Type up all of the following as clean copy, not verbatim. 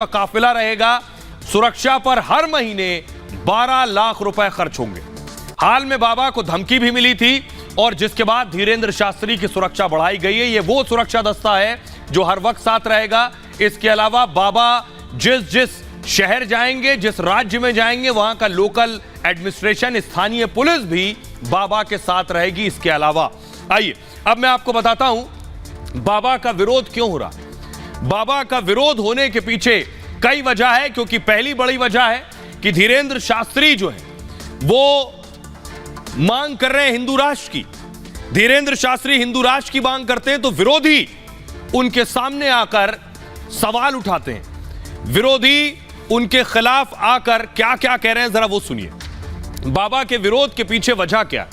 काफिला रहेगा। सुरक्षा पर हर महीने 12 लाख रुपए खर्च होंगे। हाल में बाबा को धमकी भी मिली थी और जिसके बाद धीरेंद्र शास्त्री की सुरक्षा बढ़ाई गई है। ये वो सुरक्षा दस्ता है जो हर वक्त साथ रहेगा। इसके अलावा बाबा जिस शहर जाएंगे, जिस राज्य में जाएंगे, वहां का लोकल एडमिनिस्ट्रेशन, स्थानीय पुलिस भी बाबा के साथ रहेगी। इसके अलावा आइए अब मैं आपको बताता हूं बाबा का विरोध क्यों हो रहा है। बाबा का विरोध होने के पीछे कई वजह है, क्योंकि पहली बड़ी वजह है कि धीरेंद्र शास्त्री जो है वो मांग कर रहे हैं हिंदू राष्ट्र की। धीरेंद्र शास्त्री हिंदू राष्ट्र की मांग करते हैं तो विरोधी उनके सामने आकर सवाल उठाते हैं। विरोधी उनके खिलाफ आकर क्या क्या कह रहे हैं जरा वो सुनिए। बाबा के विरोध के पीछे वजह क्या है?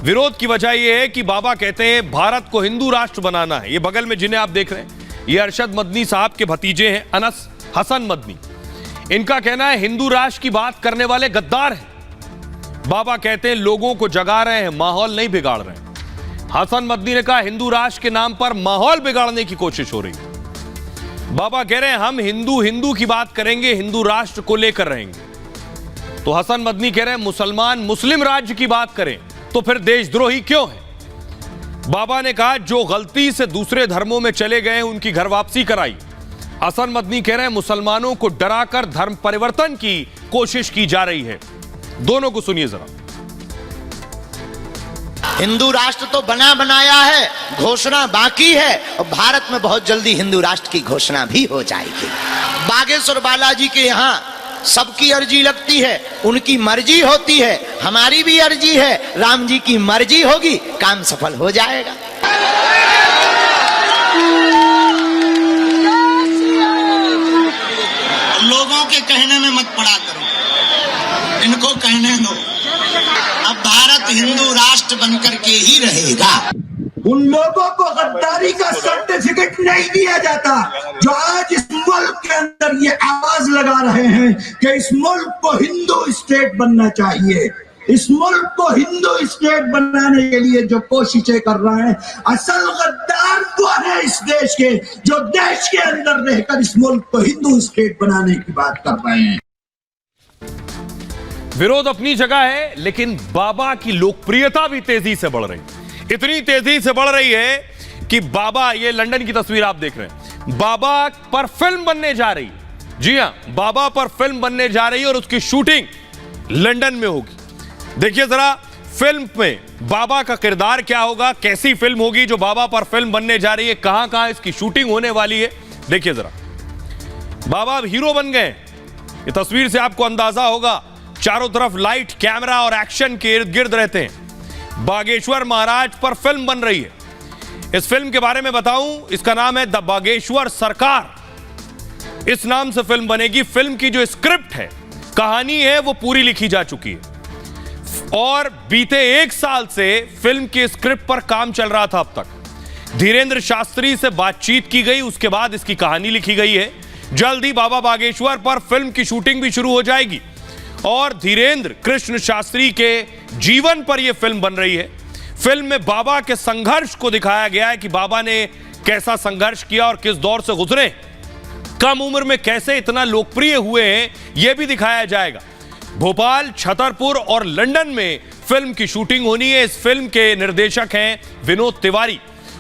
विरोध की वजह यह है कि बाबा कहते हैं भारत को हिंदू राष्ट्र बनाना है। ये बगल में जिन्हें आप देख रहे हैं ये अरशद मदनी साहब के भतीजे हैं, अनस हसन मदनी। इनका कहना है हिंदू राष्ट्र की बात करने वाले गद्दार हैं। बाबा कहते हैं लोगों को जगा रहे हैं, माहौल नहीं बिगाड़ रहे हैं। हसन मदनी ने कहा हिंदू राष्ट्र के नाम पर माहौल बिगाड़ने की कोशिश हो रही है। बाबा कह रहे हैं हम हिंदू की बात करेंगे, हिंदू राष्ट्र को लेकर रहेंगे। तो हसन मदनी कह रहे हैं मुसलमान मुस्लिम राज्य की बात करें तो फिर देशद्रोही क्यों है? बाबा ने कहा जो गलती से दूसरे धर्मों में चले गए उनकी घर वापसी कराई। हसन मदनी कह रहे हैं मुसलमानों को डराकर धर्म परिवर्तन की कोशिश की जा रही है। दोनों को सुनिए जरा। हिंदू राष्ट्र तो बना बनाया है, घोषणा बाकी है और भारत में बहुत जल्दी हिंदू राष्ट्र की घोषणा भी हो जाएगी। बागेश्वर बालाजी के यहाँ सबकी अर्जी लगती है, उनकी मर्जी होती है, हमारी भी अर्जी है, राम जी की मर्जी होगी, काम सफल हो जाएगा। लोगों के कहने में मत पड़ा करो, इनको कहने दो। अब भारत हिंदू राष्ट्र बनकर के ही रहेगा। उन लोगों को गद्दारी का सर्टिफिकेट नहीं दिया जाता जो आज इस मुल्क के अंदर ये आवाज लगा रहे हैं कि इस मुल्क को हिंदू स्टेट बनना चाहिए। इस मुल्क को हिंदू स्टेट बनाने के लिए जो कोशिशें कर रहे हैं, असल गद्दार वो है इस देश के, जो देश के अंदर रहकर इस मुल्क को हिंदू स्टेट बनाने की बात कर रहे हैं। विरोध अपनी जगह है, लेकिन बाबा की लोकप्रियता भी तेजी से बढ़ रही है। इतनी तेजी से बढ़ रही है कि बाबा, ये लंदन की तस्वीर आप देख रहे हैं, बाबा पर फिल्म बनने जा रही है। जी हां, बाबा पर फिल्म बनने जा रही है और उसकी शूटिंग लंदन में होगी। देखिए जरा फिल्म में बाबा का किरदार क्या होगा, कैसी फिल्म होगी जो बाबा पर फिल्म बनने जा रही है, कहां कहां इसकी शूटिंग होने वाली है। देखिए जरा, बाबा अब हीरो बन गए। ये तस्वीर से आपको अंदाजा होगा, चारों तरफ लाइट, कैमरा और एक्शन के इर्द गिर्द रहते हैं। बागेश्वर महाराज पर फिल्म बन रही है। इस फिल्म के बारे में बताऊं, इसका नाम है द बागेश्वर सरकार। इस नाम से फिल्म बनेगी। फिल्म की जो स्क्रिप्ट है, कहानी है, वो पूरी लिखी जा चुकी है और बीते 1 साल से फिल्म की स्क्रिप्ट पर काम चल रहा था। अब तक धीरेंद्र शास्त्री से बातचीत की गई, उसके बाद इसकी कहानी लिखी गई है। जल्द ही बाबा बागेश्वर पर फिल्म की शूटिंग भी शुरू हो जाएगी और धीरेंद्र कृष्ण शास्त्री के जीवन पर यह फिल्म बन रही है। फिल्म में बाबा के संघर्ष को दिखाया गया है कि बाबा ने कैसा संघर्ष किया और किस दौर से गुजरे, कम उम्र में कैसे इतना लोकप्रिय हुए हैं, यह भी दिखाया जाएगा। भोपाल, छतरपुर और लंदन में फिल्म की शूटिंग होनी है। इस फिल्म के निर्देशक हैं विनोद तिवारी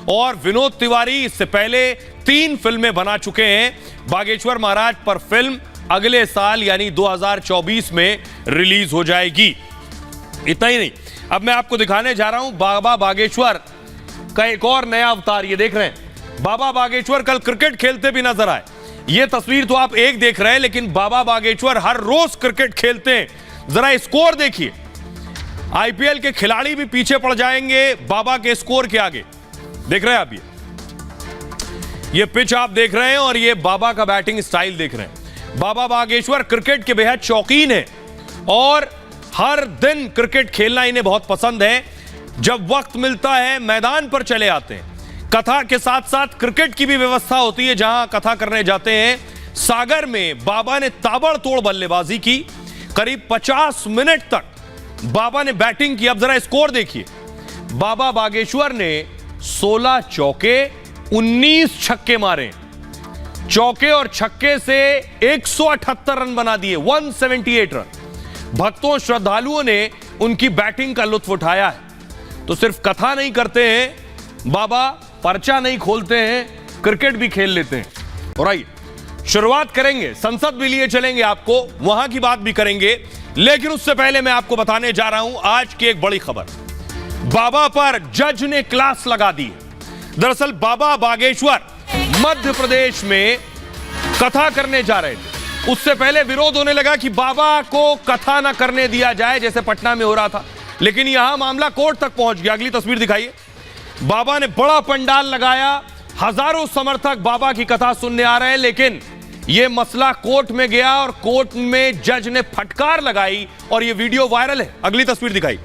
और विनोद तिवारी इससे पहले 3 फिल्में बना चुके हैं। बागेश्वर महाराज पर फिल्म अगले साल यानी 2024 में रिलीज हो जाएगी। इतना ही नहीं, अब मैं आपको दिखाने जा रहा हूं बाबा बागेश्वर का एक और नया अवतार। ये देख रहे हैं, बाबा बागेश्वर कल क्रिकेट खेलते भी नजर आए। ये तस्वीर तो आप एक देख रहे हैं, लेकिन बाबा बागेश्वर हर रोज क्रिकेट खेलते हैं। जरा स्कोर देखिए, आईपीएल के खिलाड़ी भी पीछे पड़ जाएंगे बाबा के स्कोर के आगे। देख रहे हैं आप, ये पिच आप देख रहे हैं और ये बाबा का बैटिंग स्टाइल देख रहे हैं। बाबा बागेश्वर क्रिकेट के बेहद शौकीन है और हर दिन क्रिकेट खेलना इन्हें बहुत पसंद है। जब वक्त मिलता है मैदान पर चले आते हैं। कथा के साथ साथ क्रिकेट की भी व्यवस्था होती है जहां कथा करने जाते हैं। सागर में बाबा ने ताबड़तोड़ बल्लेबाजी की, करीब 50 मिनट तक बाबा ने बैटिंग की। अब जरा स्कोर देखिए, बाबा बागेश्वर ने 16 चौके 19 छक्के मारे। चौके और छक्के से 178 रन बना दिए, 178 रन। भक्तों श्रद्धालुओं ने उनकी बैटिंग का लुत्फ उठाया है। तो सिर्फ कथा नहीं करते हैं बाबा, पर्चा नहीं खोलते हैं, क्रिकेट भी खेल लेते हैं। और आइए शुरुआत करेंगे, संसद भी लिए चलेंगे आपको, वहां की बात भी करेंगे, लेकिन उससे पहले मैं आपको बताने जा रहा हूं आज की एक बड़ी खबर। बाबा पर जज ने क्लास लगा दी है। दरअसल बाबा बागेश्वर मध्य प्रदेश में कथा करने जा रहे थे। उससे पहले विरोध होने लगा कि बाबा को कथा ना करने दिया जाए, जैसे पटना में हो रहा था, लेकिन यहां मामला कोर्ट तक पहुंच गया। अगली तस्वीर दिखाइए। बाबा ने बड़ा पंडाल लगाया, हजारों समर्थक बाबा की कथा सुनने आ रहे हैं, लेकिन यह मसला कोर्ट में गया और कोर्ट में जज ने फटकार लगाई और यह वीडियो वायरल है। अगली तस्वीर दिखाई।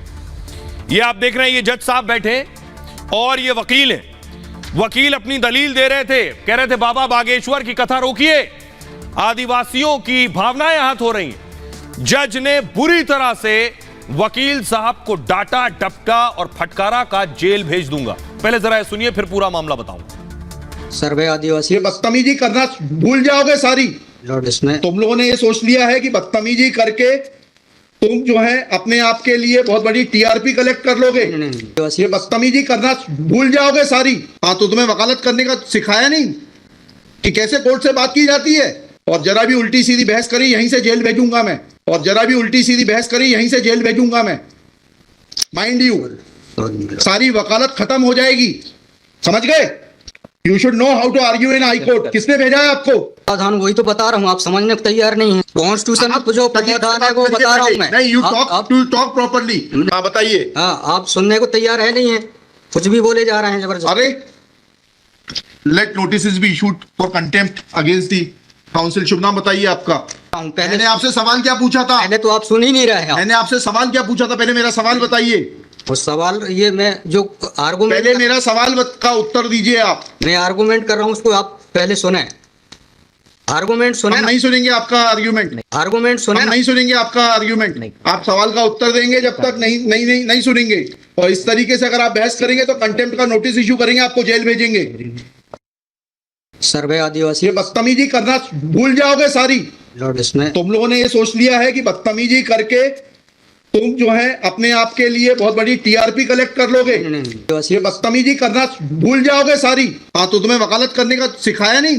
ये आप देख रहे हैं, ये जज साहब बैठे हैं और ये वकील हैं। वकील अपनी दलील दे रहे थे, कह रहे थे बाबा बागेश्वर की कथा रोकिए, आदिवासियों की भावनाएं आहत हो रही हैं। जज ने बुरी तरह से वकील साहब को डांटा, डपटा और फटकारा, का जेल भेज दूंगा। पहले जरा सुनिए, फिर पूरा मामला बताऊंगा। सर्वे आदिवासी ये बदतमीजी करना भूल जाओगे सारी। लॉर्ड, इसमें तुम लोगों ने ये सोच लिया है कि बदतमीजी करके तुम जो है अपने आप के लिए बहुत बड़ी टीआरपी कलेक्ट कर लोगे। आदिवासी ये बदतमीजी करना भूल जाओगे सारी। हाँ, तो तुम्हें वकालत करने का सिखाया नहीं कि कैसे कोर्ट से बात की जाती है। और जरा भी उल्टी सीधी बहस करी, यहीं से जेल भेजूंगा मैं। और जरा भी उल्टी सीधी बहस करी, यहीं से जेल भेजूंगा मैं। माइंड यू, सारी वकालत खत्म हो जाएगी, समझ गए? You should know how to argue in high court. किसने भेजा है आपको? प्रावधान वही तो बता रहा हूँ, आप समझने को तैयार नहीं है। कॉन्स्टिट्यूशन में जो प्रावधान है वो बता रहा हूँ मैं। नहीं, यू टॉक प्रॉपर्ली। हाँ, बताइए। हाँ, आप सुनने को तैयार है नहीं है, कुछ भी बोले जा रहे हैं जबरदस्त। अरे, let notice be issued for contempt against the council. शुभ नाम बताइए आपका। पहले मैंने आपसे सवाल क्या पूछा था? पहले तो आप सुन ही नहीं रहे हैं। मैंने आपसे सवाल क्या पूछा था? पहले मेरा सवाल बताइए। वो सवाल ये मैं जो आर्गूमेंट, पहले मेरा सवाल का उत्तर दीजिए आप। मैं आर्गूमेंट कर रहा हूँ, उसको आप पहले सुने। आर्गूमेंट सुने। हम नहीं सुनेंगे आपका आर्ग्यूमेंट। आर्गूमेंट सुने। हम नहीं सुनेंगे आपका आर्ग्यूमेंट। आप सवाल का उत्तर देंगे जब तक नहीं सुनेंगे। और इस तरीके से अगर आप बहस करेंगे तो कंटेम्प्ट का नोटिस इशू करेंगे, आपको जेल भेजेंगे। सर्वे आदिवासी ये बदतमीजी करना भूल जाओगे सारी। लॉर्ड, इसमें तुम लोगों ने ये सोच लिया है कि बदतमीजी करके तुम जो है अपने आप के लिए बहुत बड़ी टीआरपी कलेक्ट कर लोगे। ये बदतमीजी करना भूल जाओगे सारी। हाँ, तो तुम्हें वकालत करने का सिखाया नहीं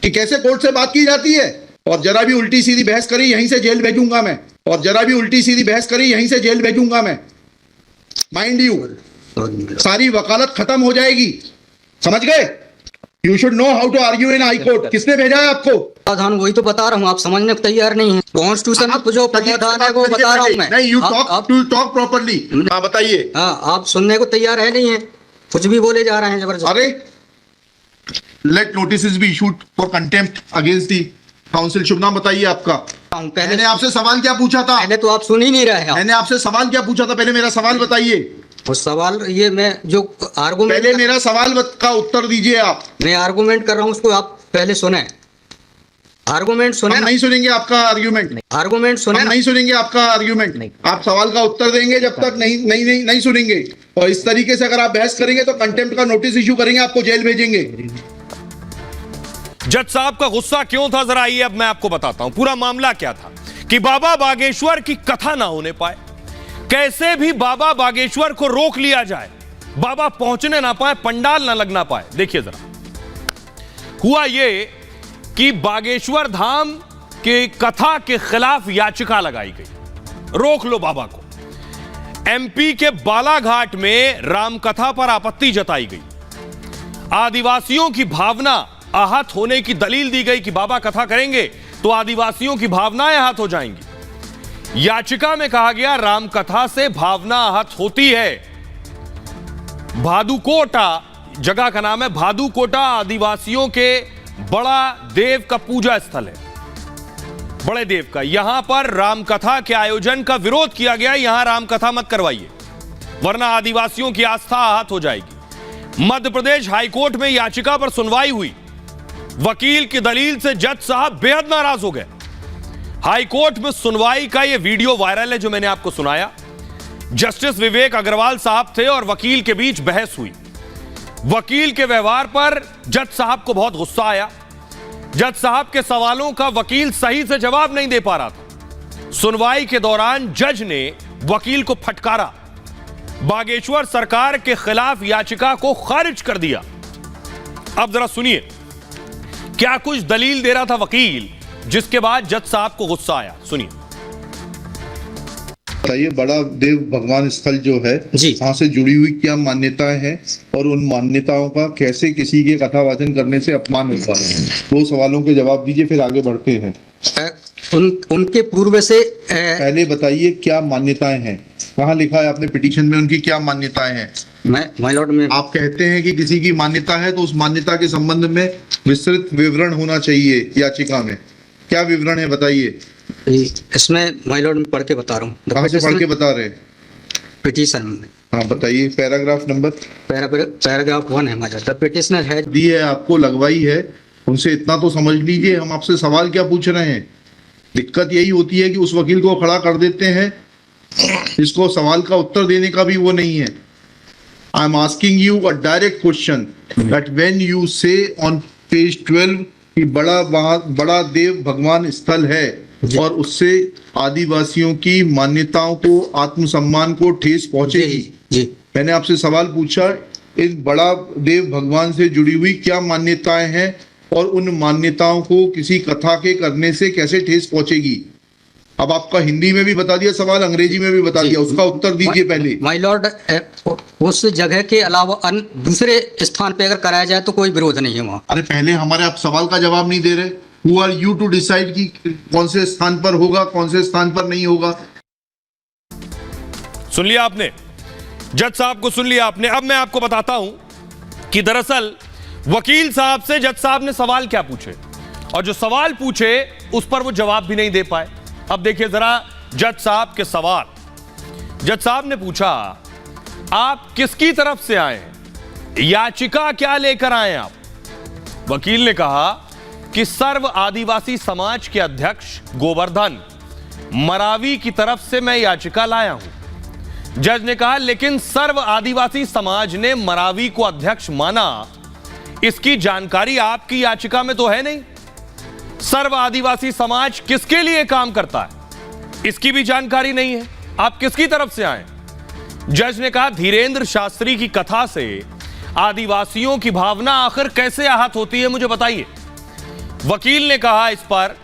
कि कैसे कोर्ट से बात की जाती है। और जरा भी उल्टी सीधी बहस करी, यहीं से जेल भेजूंगा मैं। और जरा भी उल्टी सीधी बहस करी, यहीं से जेल भेजूंगा मैं। माइंड यू, सारी वकालत खत्म हो जाएगी, समझ गए? You should know how to argue in high court. किसने भेजा है आपको? प्रावधान वही तो बता रहा हूँ, आप समझने को तैयार नहीं है। कॉन्स्टिट्यूशन में जो प्रावधान है वो बता रहा हूँ मैं। नहीं, यू टॉक प्रॉपर्ली। हाँ, बताइए। हाँ, आप सुनने को तैयार है नहीं है, कुछ भी बोले जा रहे हैं जबरदस्त। अरे, let notice be issued for contempt against the council. शुभ नाम बताइए आपका। पहले मैंने आपसे सवाल क्या पूछा था? पहले तो आप सुन ही नहीं रहे हैं। मैंने आपसे सवाल क्या पूछा था? पहले मेरा सवाल बताइए। वो सवाल ये मैं जो आर्गूमेंट, पहले मेरा सवाल का उत्तर दीजिए आप। मैं आर्गूमेंट कर रहा हूँ, उसको आप पहले सुने। आर्गूमेंट सुने। हम नहीं सुनेंगे आपका आर्ग्यूमेंट। आर्गूमेंट सुने। हम नहीं सुनेंगे आपका आर्ग्यूमेंट। आप सवाल का उत्तर देंगे जब तक नहीं सुनेंगे। और इस तरीके से अगर आप बहस करेंगे तो कंटेम्प्ट का नोटिस इशू करेंगे, आपको जेल भेजेंगे। जज साहब का गुस्सा क्यों था, जरा आइए अब मैं आपको बताता हूं पूरा मामला क्या था कि बाबा बागेश्वर की कथा ना होने पाए, कैसे भी बाबा बागेश्वर को रोक लिया जाए, बाबा पहुंचने ना पाए, पंडाल ना लगना पाए। देखिए जरा, हुआ यह कि बागेश्वर धाम की कथा के खिलाफ याचिका लगाई गई, रोक लो बाबा को। एमपी के बालाघाट में रामकथा पर आपत्ति जताई गई, आदिवासियों की भावना आहत होने की दलील दी गई कि बाबा कथा करेंगे तो आदिवासियों की भावनाएं आहत हो जाएंगी। याचिका में कहा गया रामकथा से भावना आहत होती है। भादुकोटा जगह का नाम है, भादुकोटा आदिवासियों के बड़ा देव का पूजा स्थल है, बड़े देव का। यहां पर रामकथा के आयोजन का विरोध किया गया, यहां रामकथा मत करवाइए वरना आदिवासियों की आस्था आहत हो जाएगी। मध्य प्रदेश हाईकोर्ट में याचिका पर सुनवाई हुई, वकील की दलील से जज साहब बेहद नाराज हो गए। हाईकोर्ट में सुनवाई का यह वीडियो वायरल है जो मैंने आपको सुनाया। जस्टिस विवेक अग्रवाल साहब थे और वकील के बीच बहस हुई। वकील के व्यवहार पर जज साहब को बहुत गुस्सा आया। जज साहब के सवालों का वकील सही से जवाब नहीं दे पा रहा था। सुनवाई के दौरान जज ने वकील को फटकारा, बागेश्वर सरकार के खिलाफ याचिका को खारिज कर दिया। अब जरा सुनिए क्या कुछ दलील दे रहा था वकील, जिसके बाद जज साहब को गुस्सा आया। सुनिए। बताइए, बड़ा देव भगवान स्थल जो है जी, वहां से जुड़ी हुई क्या मान्यताएं हैं और उन मान्यताओं का कैसे किसी के कथावाचन करने से अपमान होता है? दो सवालों के जवाब दीजिए, फिर आगे बढ़ते हैं। उनके पूर्व से पहले बताइए क्या मान्यताएं हैं, वहां लिखा है आपने पिटीशन में, उनकी क्या मान्यताएं हैं? माय लॉर्ड में आप कहते हैं कि किसी की मान्यता है तो उस मान्यता के संबंध में विस्तृत विवरण होना चाहिए याचिका में। क्या विवरण है बताइए? इसमें माय लॉर्ड में पढ़ के बता रहा हूँ। कहाँ से पढ़ के बता रहे हैं? पिटीशन में। हाँ बताइए, पैराग्राफ नंबर। पैराग्राफ 1 है my. The petitioner has the है आपको, लगवाई है, उनसे इतना तो समझ लीजिए हम आपसे सवाल क्या पूछ रहे हैं। दिक्कत यही होती है कि उस वकील को खड़ा कर देते हैं जिसको सवाल का उत्तर देने का भी वो नहीं है। I am asking you a direct question that when you से ऑन पेज 12 कि बड़ा देव भगवान स्थल है और उससे आदिवासियों की मान्यताओं को, आत्मसम्मान को ठेस पहुंचेगी। जी, मैंने आपसे सवाल पूछा, इस बड़ा देव भगवान से जुड़ी हुई क्या मान्यताएं हैं और उन मान्यताओं को किसी कथा के करने से कैसे ठेस पहुंचेगी? अब आपका हिंदी में भी बता दिया सवाल, अंग्रेजी में भी बता दिया, उसका उत्तर दीजिए पहले। माय लॉर्ड, उस जगह के अलावा दूसरे स्थान पे अगर कराया जाए तो कोई विरोध नहीं है वहाँ। अरे पहले हमारे आप सवाल का जवाब नहीं दे रहे। Who are you to decide कि कौन से स्थान पर होगा, कौन से स्थान पर नहीं होगा? सुन लिया आपने, जज साहब को सुन लिया आपने। अब मैं आपको बताता हूं कि दरअसल वकील साहब से जज साहब ने सवाल क्या पूछे, और जो सवाल पूछे उस पर वो जवाब भी नहीं दे पाए। अब देखिए जरा जज साहब के सवाल। जज साहब ने पूछा, आप किसकी तरफ से आए हैं, याचिका क्या लेकर आए हैं आप? वकील ने कहा कि सर्व आदिवासी समाज के अध्यक्ष गोवर्धन मरावी की तरफ से मैं याचिका लाया हूं। जज ने कहा, लेकिन सर्व आदिवासी समाज ने मरावी को अध्यक्ष माना, इसकी जानकारी आपकी याचिका में तो है नहीं। सर्व आदिवासी समाज किसके लिए काम करता है, इसकी भी जानकारी नहीं है। आप किसकी तरफ से आए? जज ने कहा, धीरेन्द्र शास्त्री की कथा से आदिवासियों की भावना आखिर कैसे आहत होती है, मुझे बताइए। वकील ने कहा, इस पर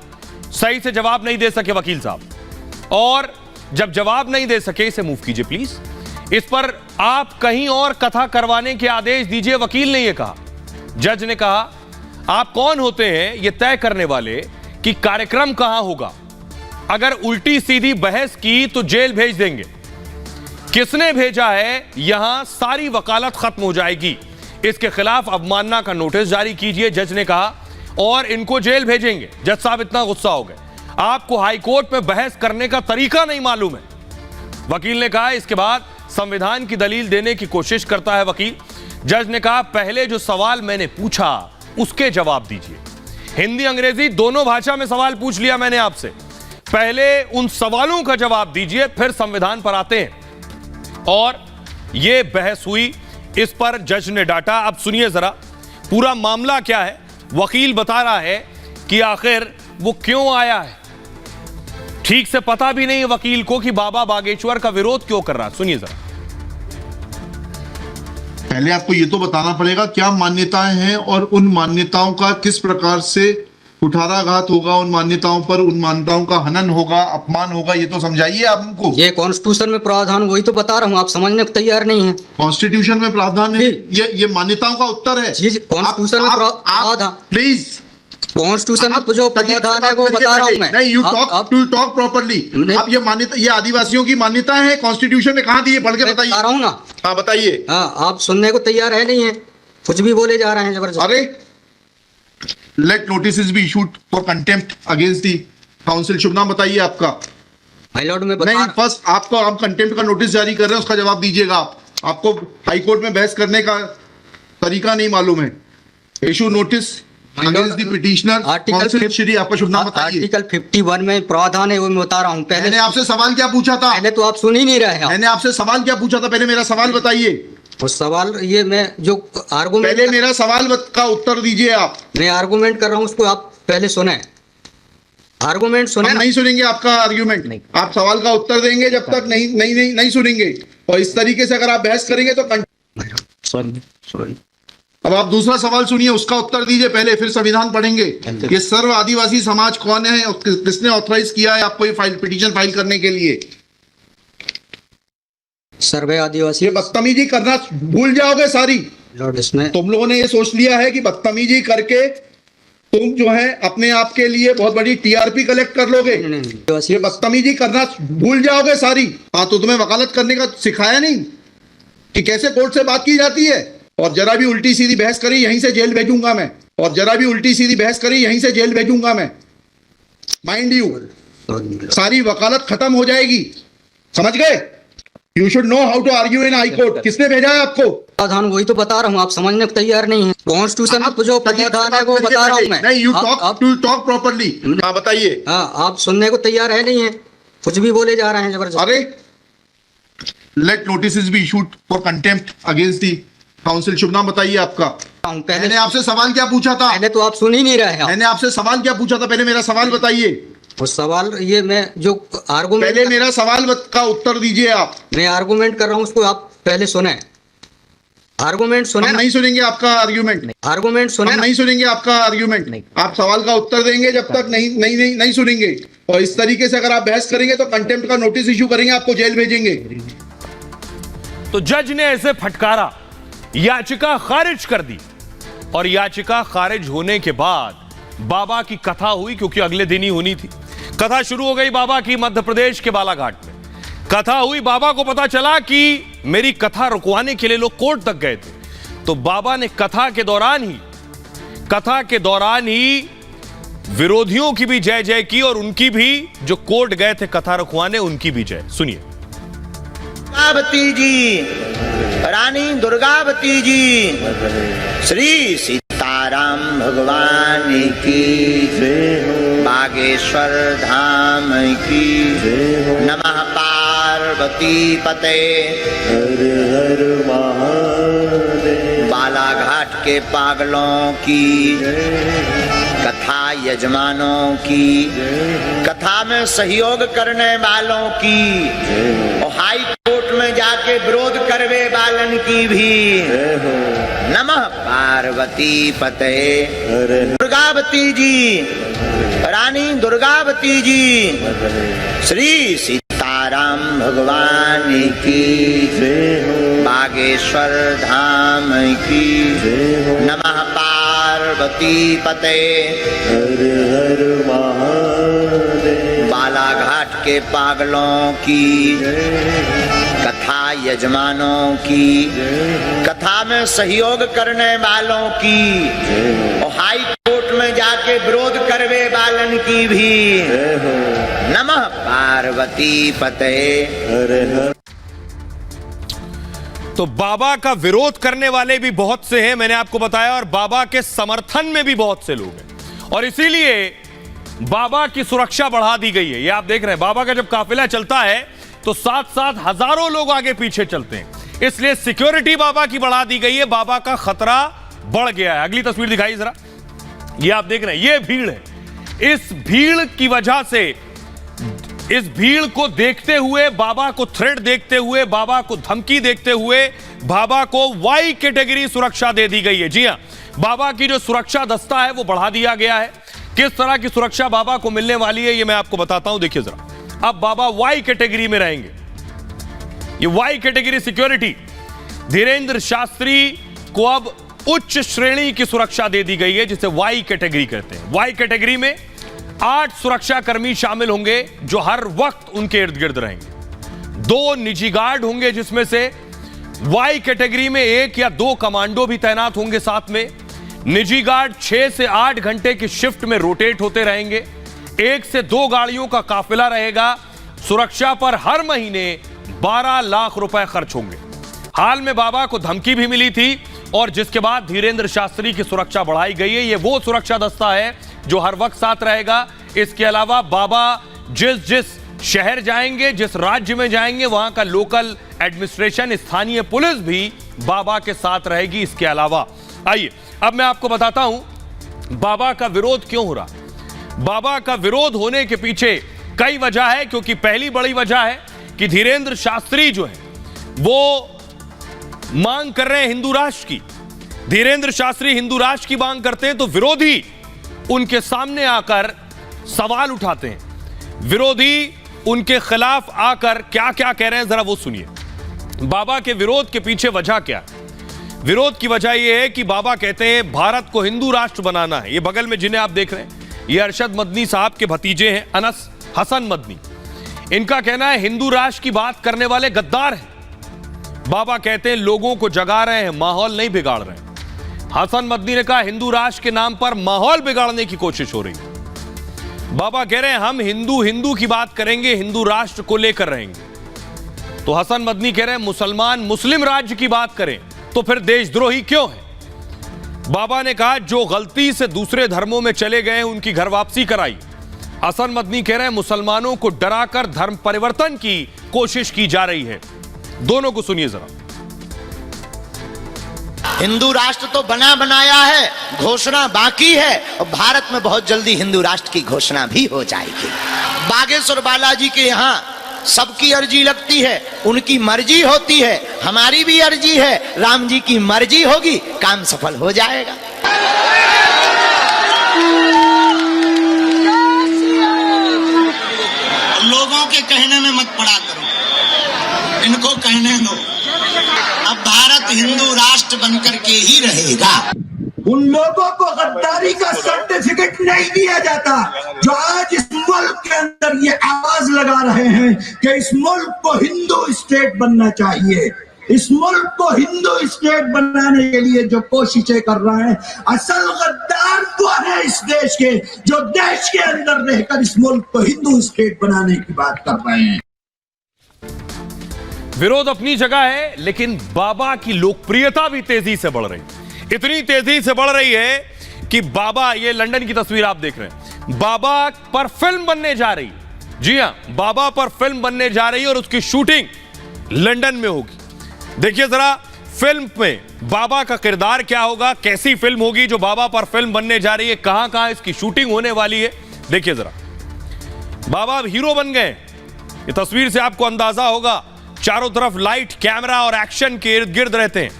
सही से जवाब नहीं दे सके वकील साहब, और जब जवाब नहीं दे सके, इसे मूव कीजिए प्लीज, इस पर आप कहीं और कथा करवाने के आदेश दीजिए, वकील ने यह कहा। जज ने कहा, आप कौन होते हैं ये तय करने वाले कि कार्यक्रम कहां होगा? अगर उल्टी सीधी बहस की तो जेल भेज देंगे। किसने भेजा है, यहां सारी वकालत खत्म हो जाएगी। इसके खिलाफ अवमानना का नोटिस जारी कीजिए, जज ने कहा, और इनको जेल भेजेंगे। जज साहब इतना गुस्सा हो गए, आपको हाईकोर्ट में बहस करने का तरीका नहीं मालूम है। वकील ने कहा, इसके बाद संविधान की दलील देने की कोशिश करता है वकील। जज ने कहा, पहले जो सवाल मैंने पूछा उसके जवाब दीजिए। हिंदी अंग्रेजी दोनों भाषा में सवाल पूछ लिया मैंने आपसे, पहले उन सवालों का जवाब दीजिए, फिर संविधान पर आते हैं। और यह बहस हुई, इस पर जज ने डांटा। अब सुनिए जरा पूरा मामला क्या है। वकील बता रहा है कि आखिर वो क्यों आया है, ठीक से पता भी नहीं है वकील को कि बाबा बागेश्वर का विरोध क्यों कर रहा है। सुनिए जरा। पहले आपको ये तो बताना पड़ेगा क्या मान्यताएं हैं और उन मान्यताओं का किस प्रकार से कुठाराघात होगा, उन मान्यताओं पर, उन मान्यताओं का हनन होगा, अपमान होगा, ये तो समझाइए आप हमको। ये कॉन्स्टिट्यूशन में प्रावधान, वही तो बता रहा हूँ, आप समझने को तैयार नहीं है। कॉन्स्टिट्यूशन में प्रावधान है, ये मान्यताओं का उत्तर है। कॉन्स्टिट्यूशन में प्रावधान, प्लीज कॉन्स्टिट्यूशन में जो प्रावधान है वो बता रहा हूँ मैं। नहीं, यू टॉक प्रॉपर्ली। आप ये मान्यता, ये आदिवासियों की मान्यता है, कॉन्स्टिट्यूशन में कहाँ दी है, पढ़ के बताइए। बता रहा हूँ ना। हाँ बताइए। हाँ, आप सुनने को तैयार है नहीं है, कुछ भी बोले जा रहे हैं जबरदस्त। अरे let notice be issued for contempt against the council. शुभ नाम बताइए आपका। माय लॉर्ड में नहीं, फर्स्ट आपको, आप कंटेम्प्ट का नोटिस जारी कर रहे हैं, उसका जवाब दीजिएगा आप। आपको हाईकोर्ट में बहस करने का तरीका नहीं मालूम है। Issue notice against the petitioner council. Shri आपका शुभ नाम बताइए। आर्टिकल 51 में प्रावधान है, वो मैं बता रहा हूँ। मैंने आपसे सवाल क्या पूछा था? पहले तो आप सुन ही नहीं रहे हैं। मैंने आपसे सवाल क्या पूछा था, पहले मेरा सवाल बताइए। उस सवाल, ये मैं जो आर्गुमेंट, पहले मेरा सवाल का उत्तर दीजिए आप। मैं आर्गुमेंट कर रहा हूँ उसको आप पहले सुने, आर्गुमेंट सुने हम ना। नहीं सुनेंगे आपका आर्ग्यूमेंट, नहीं। आप सवाल का उत्तर देंगे जब तक नहीं सुनेंगे। और इस तरीके से अगर आप बहस करेंगे तो सॉरी अब आप दूसरा सवाल सुनिए, उसका उत्तर दीजिए पहले, फिर संविधान पढ़ेंगे। ये सर्व आदिवासी समाज कौन है और किसने ऑथराइज किया है आपको ये पिटीशन फाइल करने के लिए? सर्वे आदिवासी ये बदतमीजी करना भूल जाओगे सारी। लॉर्ड, इसमें तुम लोगों ने ये सोच लिया है कि बदतमीजी करके तुम जो है अपने आप के लिए बहुत बड़ी टीआरपी कलेक्ट कर लोगे। ये बदतमीजी करना भूल जाओगे सारी। हाँ, तो तुम्हें वकालत करने का सिखाया नहीं कि कैसे कोर्ट से बात की जाती है? और जरा भी उल्टी सीधी बहस करी यहीं से जेल भेजूंगा मैं, और जरा भी उल्टी सीधी बहस करी यहीं से जेल भेजूंगा मैं। माइंड यू, सारी वकालत खत्म हो जाएगी, समझ गए? You should know how to argue in high court. किसने भेजा है आपको? प्रावधान वही तो बता रहा हूँ, आप समझने को तैयार नहीं है। कॉन्स्टिट्यूशन में जो प्रावधान है वो बता रहा हूँ मैं। नहीं, यू टॉक प्रॉपर्ली। हाँ, बताइए। हाँ, आप सुनने को तैयार है नहीं है, कुछ भी बोले जा रहे हैं जबरदस्त। अरे, let notice be issued for contempt against the council. शुभ नाम बताइए आपका। पहले मैंने आपसे सवाल क्या पूछा था? पहले तो आप सुन ही नहीं रहे हैं। मैंने आपसे सवाल क्या पूछा था? पहले मेरा सवाल बताइए। वो सवाल ये मैं जो आर्गुमेंट, पहले मेरा सवाल का उत्तर दीजिए आप। मैं आर्गुमेंट कर रहा हूँ उसको आप पहले सुने, आर्गुमेंट सुने हम ना। नहीं सुनेंगे आपका आर्ग्यूमेंट, आर्गुमेंट सुने हम ना। नहीं सुनेंगे आपका आर्ग्यूमेंट। नहीं। आप सवाल का उत्तर देंगे जब तक नहीं सुनेंगे। और इस तरीके से अगर आप बहस करेंगे तो कंटेम्प्ट का नोटिस इशू करेंगे, आपको जेल भेजेंगे। तो जज ने ऐसे फटकारा, याचिका खारिज कर दी। और याचिका खारिज होने के बाद बाबा की कथा हुई, क्योंकि अगले दिन ही होनी थी। कथा शुरू हो गई बाबा की मध्य प्रदेश के बालाघाट में। कथा हुई, बाबा को पता चला कि मेरी कथा रुकवाने के लिए लोग कोर्ट तक गए थे। तो बाबा ने कथा के दौरान ही विरोधियों की भी जय जय की, और उनकी भी, जो कोर्ट गए थे कथा रुकवाने, उनकी भी जय। सुनिए। दुर्गावती जी, रानी दुर्गावती जी, श्री सीताराम भगवान की जय हो, बागेश्वर धाम की जय हो, नमः पार्वती पते, हर हर महादेव, बालाघाट के पागलों की, कथा यजमानों की, कथा में सहयोग करने वालों की, और हाई कोर्ट में जाके विरोध करवे वालन की भी, नमः पार्वती पते। दुर्गावती जी, रानी दुर्गावती जी, श्री सीताराम भगवान की जय हो, बागेश्वर धाम की जय हो, नमः पार्वती पते, हर हर महादेव, बालाघाट के पागलों की, कथा यजमानों की, कथा में सहयोग करने वालों की, और हाई कोर्ट में जाके विरोध करवे वालन की भी, नमः पार्वती पते। तो बाबा का विरोध करने वाले भी बहुत से हैं, मैंने आपको बताया, और बाबा के समर्थन में भी बहुत से लोग हैं। और इसीलिए बाबा की सुरक्षा बढ़ा दी गई है। ये आप देख रहे हैं, बाबा का जब काफिला चलता है तो साथ साथ हजारों लोग आगे पीछे चलते हैं, इसलिए सिक्योरिटी बाबा की बढ़ा दी गई है। बाबा का खतरा बढ़ गया है। अगली तस्वीर दिखाइए जरा। ये आप देख रहे हैं, ये भीड़ है। इस भीड़ की वजह से, इस भीड़ को देखते हुए, बाबा को थ्रेट देखते हुए, बाबा को धमकी देखते हुए, बाबा को वाई कैटेगरी सुरक्षा दे दी गई है। जी हां, बाबा की जो सुरक्षा दस्ता है वो बढ़ा दिया गया है। किस तरह की सुरक्षा बाबा को मिलने वाली है ये मैं आपको बताता हूं। देखिए जरा, अब बाबा वाई कैटेगरी में रहेंगे। ये Y category security, Dhirendra Shastri को अब उच्च श्रेणी की सुरक्षा दे दी गई है, जिसे वाई कैटेगरी कहते हैं। वाई कैटेगरी में 8 सुरक्षाकर्मी शामिल होंगे जो हर वक्त उनके इर्द गिर्द रहेंगे। 2 निजी गार्ड होंगे, जिसमें से वाई कैटेगरी में 1 या 2 कमांडो भी तैनात होंगे साथ में। निजी गार्ड 6 से 8 घंटे की शिफ्ट में रोटेट होते रहेंगे। 1 से 2 गाड़ियों का काफिला रहेगा। सुरक्षा पर हर महीने 12 लाख रुपए खर्च होंगे। हाल में बाबा को धमकी भी मिली थी, और जिसके बाद धीरेन्द्र शास्त्री की सुरक्षा बढ़ाई गई है। ये वो सुरक्षा दस्ता है जो हर वक्त साथ रहेगा। इसके अलावा बाबा जिस शहर जाएंगे, जिस राज्य में जाएंगे, वहां का लोकल एडमिनिस्ट्रेशन, स्थानीय पुलिस भी बाबा के साथ रहेगी। इसके अलावा आइए अब मैं आपको बताता हूं बाबा का विरोध क्यों हो रहा। बाबा का विरोध होने के पीछे कई वजह है, क्योंकि पहली बड़ी वजह है कि धीरेंद्र शास्त्री जो है वो मांग कर रहे हैं हिंदू राष्ट्र की। धीरेंद्र शास्त्री हिंदू राष्ट्र की मांग करते हैं तो विरोधी उनके सामने आकर सवाल उठाते हैं। विरोधी उनके खिलाफ आकर क्या क्या कह रहे हैं, जरा वो सुनिए। बाबा के विरोध के पीछे वजह क्या है? विरोध की वजह यह है कि बाबा कहते हैं भारत को हिंदू राष्ट्र बनाना है। ये बगल में जिन्हें आप देख रहे हैं, ये अरशद मदनी साहब के भतीजे हैं, अनस हसन मदनी। इनका कहना है हिंदू राष्ट्र की बात करने वाले गद्दार हैं। बाबा कहते हैं लोगों को जगा रहे हैं, माहौल नहीं बिगाड़ रहे हैं। हसन मदनी ने कहा हिंदू राष्ट्र के नाम पर माहौल बिगाड़ने की कोशिश हो रही है। बाबा कह रहे हैं हम हिंदू की बात करेंगे, हिंदू राष्ट्र को लेकर रहेंगे। तो हसन मदनी कह रहे हैं मुसलमान मुस्लिम राज्य की बात करें तो फिर देशद्रोही क्यों है? बाबा ने कहा जो गलती से दूसरे धर्मों में चले गए उनकी घर वापसी कराई। हसन मदनी कह रहे हैं मुसलमानों को डराकर धर्म परिवर्तन की कोशिश की जा रही है। दोनों को सुनिए जरा। हिंदू राष्ट्र तो बना बनाया है, घोषणा बाकी है और भारत में बहुत जल्दी हिंदू राष्ट्र की घोषणा भी हो जाएगी। बागेश्वर बालाजी के यहाँ सबकी अर्जी लगती है, उनकी मर्जी होती है, हमारी भी अर्जी है, राम जी की मर्जी होगी, काम सफल हो जाएगा। लोगों के कहने में मत पड़ा करो, इनको कहने दो। अब भारत हिंदू राष्ट्र बनकर के ही रहेगा। उन लोगों को गद्दारी का सर्टिफिकेट नहीं दिया जाता जो आज इस मुल्क के अंदर ये आवाज लगा रहे हैं कि इस मुल्क को हिंदू स्टेट बनना चाहिए। इस मुल्क को हिंदू स्टेट बनाने के लिए जो कोशिशें कर रहे हैं, असल गद्दार वो है इस देश के, जो देश के अंदर रहकर इस मुल्क को हिंदू स्टेट बनाने की बात कर रहे हैं। विरोध अपनी जगह है, लेकिन बाबा की लोकप्रियता भी तेजी से बढ़ रही है। इतनी तेजी से बढ़ रही है कि बाबा, ये लंदन की तस्वीर आप देख रहे हैं, बाबा पर फिल्म बनने जा रही है। जी हां, बाबा पर फिल्म बनने जा रही है और उसकी शूटिंग लंदन में होगी। देखिए जरा फिल्म में बाबा का किरदार क्या होगा, कैसी फिल्म होगी जो बाबा पर फिल्म बनने जा रही है, कहां कहां इसकी शूटिंग होने वाली है। देखिए जरा, बाबा अब हीरो बन गए। ये तस्वीर से आपको अंदाजा होगा, चारों तरफ लाइट, कैमरा और एक्शन के इर्द गिर्द रहते हैं।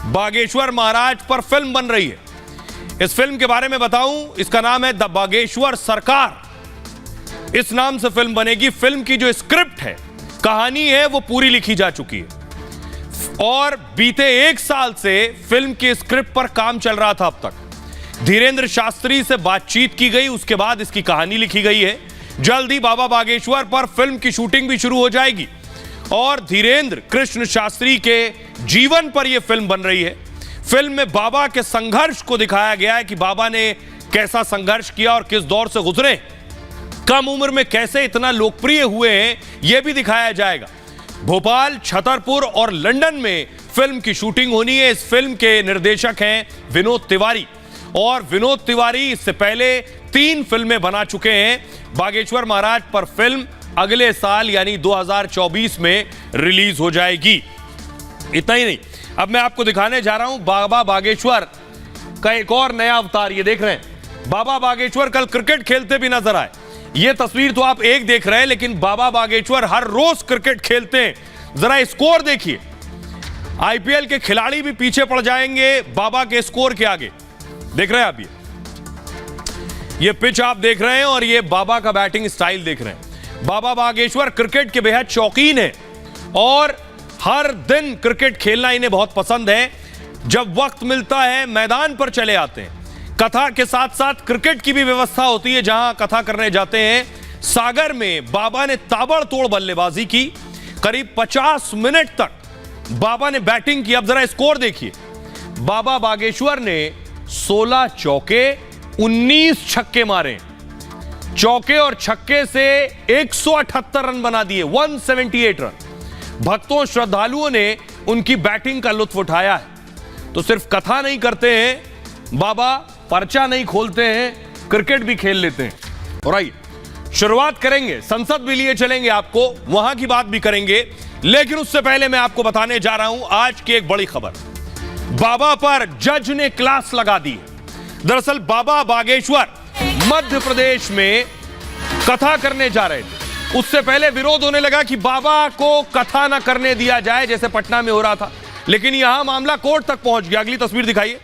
बागेश्वर महाराज पर फिल्म बन रही है। इस फिल्म के बारे में बताऊं, इसका नाम है द बागेश्वर सरकार। इस नाम से फिल्म बनेगी। फिल्म की जो स्क्रिप्ट है, कहानी है, वो पूरी लिखी जा चुकी है और बीते 1 साल से फिल्म के स्क्रिप्ट पर काम चल रहा था। अब तक धीरेंद्र शास्त्री से बातचीत की गई, उसके बाद इसकी कहानी लिखी गई है। जल्द ही बाबा बागेश्वर पर फिल्म की शूटिंग भी शुरू हो जाएगी और धीरेंद्र कृष्ण शास्त्री के जीवन पर यह फिल्म बन रही है। फिल्म में बाबा के संघर्ष को दिखाया गया है कि बाबा ने कैसा संघर्ष किया और किस दौर से गुजरे, कम उम्र में कैसे इतना लोकप्रिय हुए हैं, यह भी दिखाया जाएगा। भोपाल, छतरपुर और लंदन में फिल्म की शूटिंग होनी है। इस फिल्म के निर्देशक हैं विनोद तिवारी और विनोद तिवारी इससे पहले 3 फिल्में बना चुके हैं। बागेश्वर महाराज पर फिल्म अगले साल यानी 2024 में रिलीज हो जाएगी। इतना ही नहीं, अब मैं आपको दिखाने जा रहा हूं बाबा बागेश्वर का एक और नया अवतार। ये देख रहे हैं, बाबा बागेश्वर कल क्रिकेट खेलते भी नजर आए। ये तस्वीर तो आप एक देख रहे हैं, लेकिन बाबा बागेश्वर हर रोज क्रिकेट खेलते हैं। जरा स्कोर देखिए, आईपीएल के खिलाड़ी भी पीछे पड़ जाएंगे बाबा के स्कोर के आगे। देख रहे हैं आप, ये पिच आप देख रहे हैं और ये बाबा का बैटिंग स्टाइल देख रहे हैं। बाबा बागेश्वर क्रिकेट के बेहद शौकीन है और हर दिन क्रिकेट खेलना इन्हें बहुत पसंद है। जब वक्त मिलता है मैदान पर चले आते हैं। कथा के साथ साथ क्रिकेट की भी व्यवस्था होती है जहां कथा करने जाते हैं। सागर में बाबा ने ताबड़तोड़ बल्लेबाजी की, करीब 50 मिनट तक बाबा ने बैटिंग की। अब जरा स्कोर देखिए, बाबा बागेश्वर ने 16 चौके 19 छक्के मारे। चौके और छक्के से 178 रन बना दिए, 178 रन। भक्तों श्रद्धालुओं ने उनकी बैटिंग का लुत्फ उठाया है। तो सिर्फ कथा नहीं करते हैं बाबा, पर्चा नहीं खोलते हैं, क्रिकेट भी खेल लेते हैं। और आइए शुरुआत करेंगे, संसद भी लिए चलेंगे आपको, वहां की बात भी करेंगे। लेकिन उससे पहले मैं आपको बताने जा रहा हूं आज की एक बड़ी खबर। बाबा पर जज ने क्लास लगा दी। दरअसल बाबा बागेश्वर मध्य प्रदेश में कथा करने जा रहे थे। उससे पहले विरोध होने लगा कि बाबा को कथा ना करने दिया जाए, जैसे पटना में हो रहा था, लेकिन यहां मामला कोर्ट तक पहुंच गया। अगली तस्वीर दिखाइए।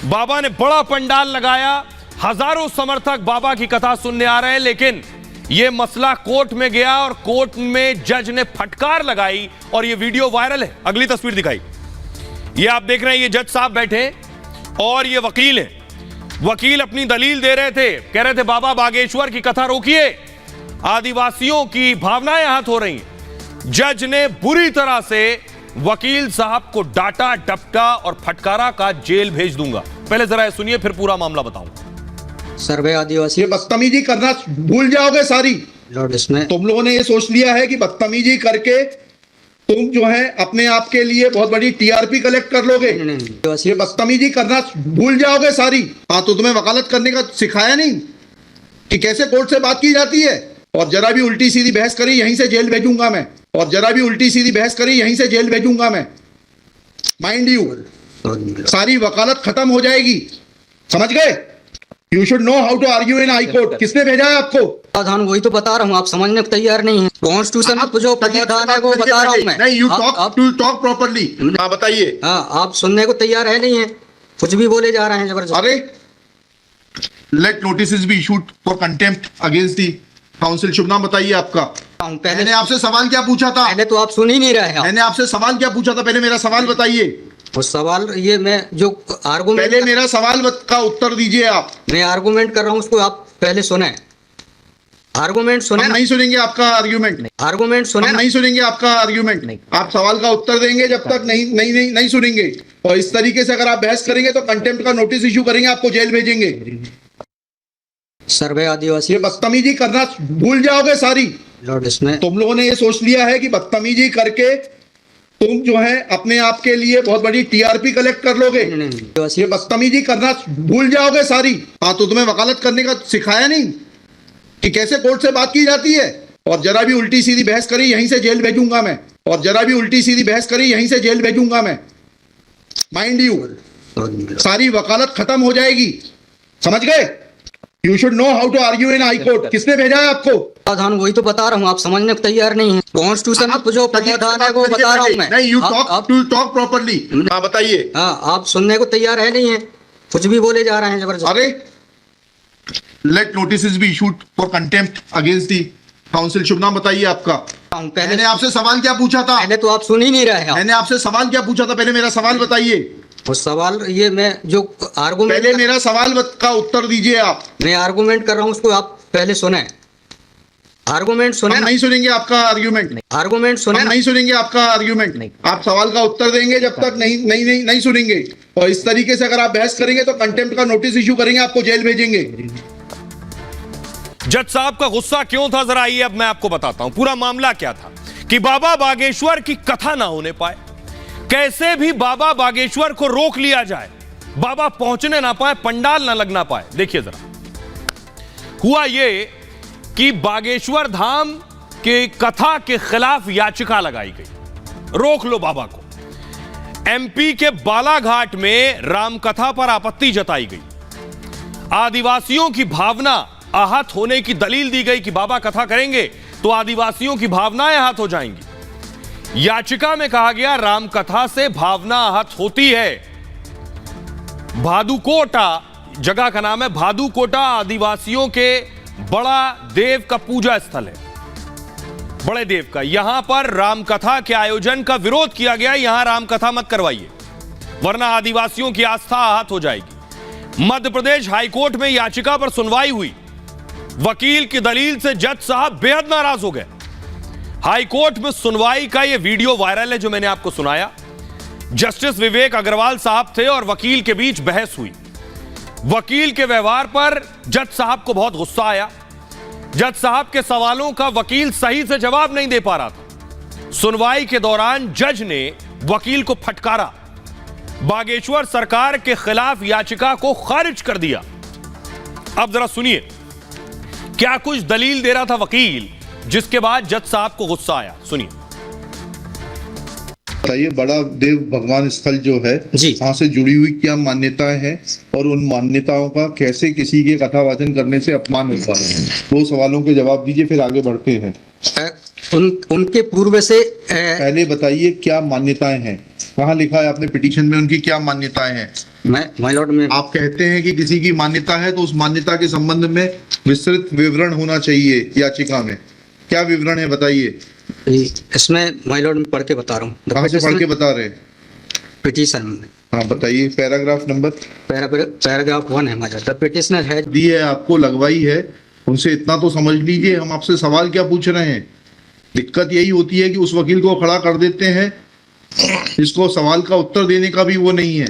बाबा ने बड़ा पंडाल लगाया, हजारों समर्थक बाबा की कथा सुनने आ रहे हैं, लेकिन यह मसला कोर्ट में गया और कोर्ट में जज ने फटकार लगाई और यह वीडियो वायरल है। अगली तस्वीर दिखाई। ये आप देख रहे हैं, ये जज साहब बैठे और ये वकील है। वकील अपनी दलील दे रहे थे, कह रहे थे बाबा बागेश्वर की कथा रोकिए, आदिवासियों की भावनाएं आहत हो रही हैं। जज ने बुरी तरह से वकील साहब को डांटा, डपटा और फटकारा, का जेल भेज दूंगा। पहले जरा सुनिए, फिर पूरा मामला बताऊंगा। सर्वे आदिवासी ये बदतमीजी करना भूल जाओगे सारी। लॉर्ड, इसमें तुम लोगों ने ये सोच लिया है कि बदतमीजी करके तुम जो है अपने आप के लिए बहुत बड़ी टीआरपी कलेक्ट कर लोगे। ये बदतमीजी करना भूल जाओगे सारी। हाँ, तो तुम्हें वकालत करने का सिखाया नहीं कि कैसे कोर्ट से बात की जाती है। और जरा भी उल्टी सीधी बहस करी, यहीं से जेल भेजूंगा मैं। और जरा भी उल्टी सीधी बहस करी, यहीं से जेल भेजूंगा मैं। माइंड यू, सारी वकालत खत्म हो जाएगी, समझ गए? You should know how to argue in high court. किसने भेजा है आपको? प्रावधान वही तो बता रहा हूँ, आप समझने को तैयार नहीं है। कॉन्स्टिट्यूशन में जो प्रावधान है वो बता रहा हूँ मैं। नहीं, यू टॉक प्रॉपर्ली। हाँ, बताइए। हाँ, आप सुनने को तैयार है नहीं है, कुछ भी बोले जा रहे हैं जबरदस्त। अरे, let notice be issued for contempt against the council. शुभ नाम बताइए आपका। पहले मैंने आपसे सवाल क्या पूछा था? पहले तो आप सुन ही नहीं रहे हैं। मैंने आपसे सवाल क्या पूछा था? पहले मेरा सवाल बताइए। वो सवाल ये मैं जो आर्गूमेंट, पहले मेरा सवाल का उत्तर दीजिए आप। मैं आर्गूमेंट कर रहा हूँ, उसको आप पहले सुने। आर्गूमेंट सुने। हम नहीं सुनेंगे आपका आर्ग्यूमेंट। आर्गूमेंट सुने। हम नहीं सुनेंगे आपका आर्ग्यूमेंट। आप सवाल का उत्तर देंगे जब तक नहीं सुनेंगे। और इस तरीके से अगर आप बहस करेंगे तो कंटेम्प्ट का नोटिस इशू करेंगे, आपको जेल भेजेंगे। सर्वे आदिवासी ये बदतमीजी करना भूल जाओगे सारी। लॉर्ड, इसमें तुम लोगों ने ये सोच लिया है कि बदतमीजी करके तुम जो है अपने आप के लिए बहुत बड़ी टीआरपी कलेक्ट कर लोगे। ये बदतमीजी करना भूल जाओगे सारी। हाँ, तो तुम्हें वकालत करने का सिखाया नहीं कि कैसे कोर्ट से बात की जाती है। और जरा भी उल्टी सीधी बहस करी, यहीं से जेल भेजूंगा मैं। और जरा भी उल्टी सीधी बहस करी, यहीं से जेल भेजूंगा मैं। माइंड यू, सारी वकालत खत्म हो जाएगी, समझ गए? You should know how to argue in high court. किसने भेजा है आपको? प्रावधान वही तो बता रहा हूँ, आप समझने को तैयार नहीं है। कॉन्स्टिट्यूशन में जो प्रावधान है वो बता रहा हूँ मैं। नहीं, यू टॉक प्रॉपर्ली। हाँ, बताइए। हाँ, आप सुनने को तैयार है नहीं है, कुछ भी बोले जा रहे हैं जबरदस्त। अरे, let notice be issued for contempt against the council. शुभ नाम बताइए आपका। पहले मैंने आपसे सवाल क्या पूछा था? पहले तो आप सुन ही नहीं रहे हैं। मैंने आपसे सवाल क्या पूछा था? पहले मेरा सवाल बताइए। वो सवाल ये मैं जो आर्गूमेंट, पहले मेरा सवाल का उत्तर दीजिए आप। मैं आर्गूमेंट कर रहा हूँ, उसको आप पहले सुने। आर्गूमेंट सुने। हम नहीं सुनेंगे आपका आर्ग्यूमेंट। आर्गूमेंट सुने। हम नहीं सुनेंगे आपका आर्ग्यूमेंट। आप सवाल का उत्तर देंगे जब तक नहीं सुनेंगे। और इस तरीके से अगर आप बहस करेंगे तो कंटेम्प्ट का नोटिस इशू करेंगे, आपको जेल भेजेंगे। जज साहब का गुस्सा क्यों था, जरा आइए अब मैं आपको बताता हूं पूरा मामला क्या था कि बाबा बागेश्वर की कथा ना होने पाए, कैसे भी बाबा बागेश्वर को रोक लिया जाए, बाबा पहुंचने ना पाए, पंडाल ना लगना पाए। देखिए जरा, हुआ यह कि बागेश्वर धाम के कथा के खिलाफ याचिका लगाई गई, रोक लो बाबा को। एमपी के बालाघाट में रामकथा पर आपत्ति जताई गई, आदिवासियों की भावना आहत होने की दलील दी गई कि बाबा कथा करेंगे तो आदिवासियों की भावनाएं आहत हो जाएंगी। याचिका में कहा गया रामकथा से भावना आहत होती है। भादुकोटा जगह का नाम है, भादुकोटा आदिवासियों के बड़ा देव का पूजा स्थल है, बड़े देव का। यहां पर रामकथा के आयोजन का विरोध किया गया, यहां रामकथा मत करवाइए वरना आदिवासियों की आस्था आहत हो जाएगी। मध्य प्रदेश हाईकोर्ट में याचिका पर सुनवाई हुई, वकील की दलील से जज साहब बेहद नाराज हो गए। हाईकोर्ट में सुनवाई का यह वीडियो वायरल है जो मैंने आपको सुनाया। जस्टिस विवेक अग्रवाल साहब थे और वकील के बीच बहस हुई। वकील के व्यवहार पर जज साहब को बहुत गुस्सा आया। जज साहब के सवालों का वकील सही से जवाब नहीं दे पा रहा था। सुनवाई के दौरान जज ने वकील को फटकारा, बागेश्वर सरकार के खिलाफ याचिका को खारिज कर दिया। अब जरा सुनिए क्या कुछ दलील दे रहा था वकील, जिसके बाद जज साहब को गुस्सा आया। सुनिए। बताइए, बड़ा देव भगवान स्थल जो है जी। वहाँ से जुड़ी हुई क्या मान्यताएं हैं और उन मान्यताओं का कैसे किसी के कथावाचन करने से अपमान होता है? दो सवालों के जवाब दीजिए, फिर आगे बढ़ते हैं। उनके पूर्व से पहले बताइए क्या मान्यताएं हैं, कहाँ लिखा है आपने पिटीशन में उनकी क्या मान्यताएं हैं? माय लॉर्ड में आप कहते हैं कि किसी की मान्यता है तो उस मान्यता के संबंध में विस्तृत विवरण होना चाहिए याचिका में। क्या विवरण है बताइए? इसमें माय लॉर्ड में पढ़ के बता रहा हूँ। कहाँ से पढ़ के बता रहे हैं? पिटीशन में। हाँ बताइए, पैराग्राफ नंबर। पैराग्राफ 1 है हमारा। द पिटिशनर है दी है आपको, लगवाई है, उनसे इतना तो समझ लीजिए हम आपसे सवाल क्या पूछ रहे हैं। दिक्कत यही होती है कि उस वकील को खड़ा कर देते हैं जिसको सवाल का उत्तर देने का भी वो नहीं है।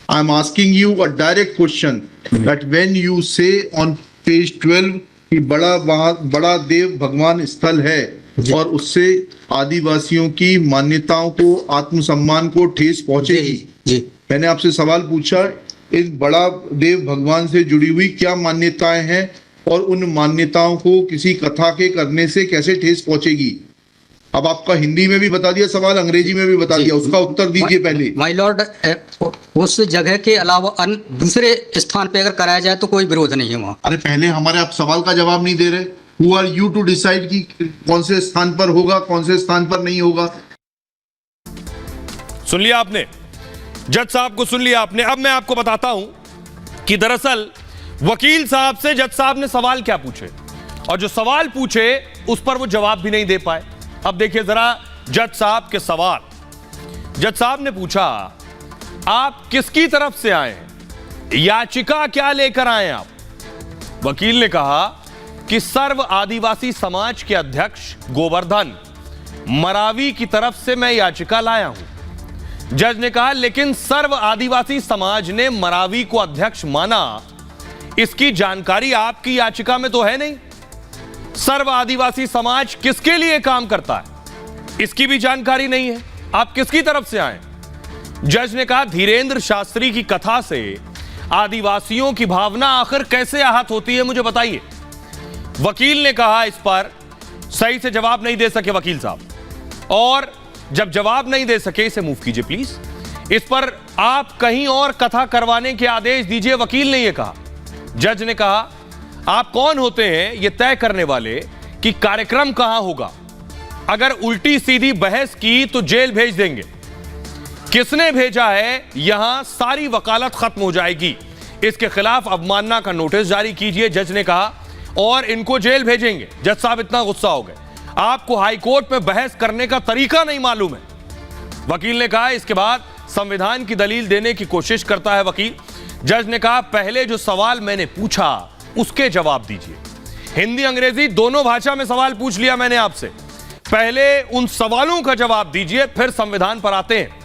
I am asking you a direct question that when you से ऑन पेज 12 कि बड़ा देव भगवान स्थल है और उससे आदिवासियों की मान्यताओं को, आत्मसम्मान को ठेस पहुंचेगी। जी। मैंने आपसे सवाल पूछा, इस बड़ा देव भगवान से जुड़ी हुई क्या मान्यताएं हैं और उन मान्यताओं को किसी कथा के करने से कैसे ठेस पहुंचेगी? अब आपका हिंदी में भी बता दिया सवाल, अंग्रेजी में भी बता दिया, उसका उत्तर दीजिए पहले। माय लॉर्ड, उस जगह के अलावा दूसरे स्थान पे अगर कराया जाए तो कोई विरोध नहीं है वहाँ। अरे पहले हमारे आप सवाल का जवाब नहीं दे रहे। Who are you to decide कि कौन से स्थान पर होगा, कौन से स्थान पर नहीं होगा? सुन लिया आपने, जज साहब को सुन लिया आपने। अब मैं आपको बताता हूं कि दरअसल वकील साहब से जज साहब ने सवाल क्या पूछे और जो सवाल पूछे उस पर वो जवाब भी नहीं दे पाए। अब देखिए जरा जज साहब के सवाल। जज साहब ने पूछा, आप किसकी तरफ से आए हैं, याचिका क्या लेकर आए आप? वकील ने कहा कि सर्व आदिवासी समाज के अध्यक्ष गोवर्धन मरावी की तरफ से मैं याचिका लाया हूं। जज ने कहा, लेकिन सर्व आदिवासी समाज ने मरावी को अध्यक्ष माना, इसकी जानकारी आपकी याचिका में तो है नहीं। सर्व आदिवासी समाज किसके लिए काम करता है इसकी भी जानकारी नहीं है। आप किसकी तरफ से आए? जज ने कहा, धीरेन्द्र शास्त्री की कथा से आदिवासियों की भावना आखिर कैसे आहत होती है, मुझे बताइए। वकील ने कहा, इस पर सही से जवाब नहीं दे सके वकील साहब, और जब जवाब नहीं दे सके इसे मूव कीजिए प्लीज। इस पर आप कहीं और कथा करवाने के आदेश दीजिए, वकील ने यह कहा। जज ने कहा, आप कौन होते हैं यह तय करने वाले कि कार्यक्रम कहां होगा? अगर उल्टी सीधी बहस की तो जेल भेज देंगे। किसने भेजा है यहां सारी वकालत खत्म हो जाएगी। इसके खिलाफ अवमानना का नोटिस जारी कीजिए, जज ने कहा, और इनको जेल भेजेंगे। जज साहब इतना गुस्सा हो गए, आपको हाईकोर्ट में बहस करने का तरीका नहीं मालूम है। वकील ने कहा, इसके बाद संविधान की दलील देने की कोशिश करता है वकील। जज ने कहा, पहले जो सवाल मैंने पूछा उसके जवाब दीजिए। हिंदी अंग्रेजी दोनों भाषा में सवाल पूछ लिया मैंने आपसे, पहले उन सवालों का जवाब दीजिए, फिर संविधान पर आते हैं।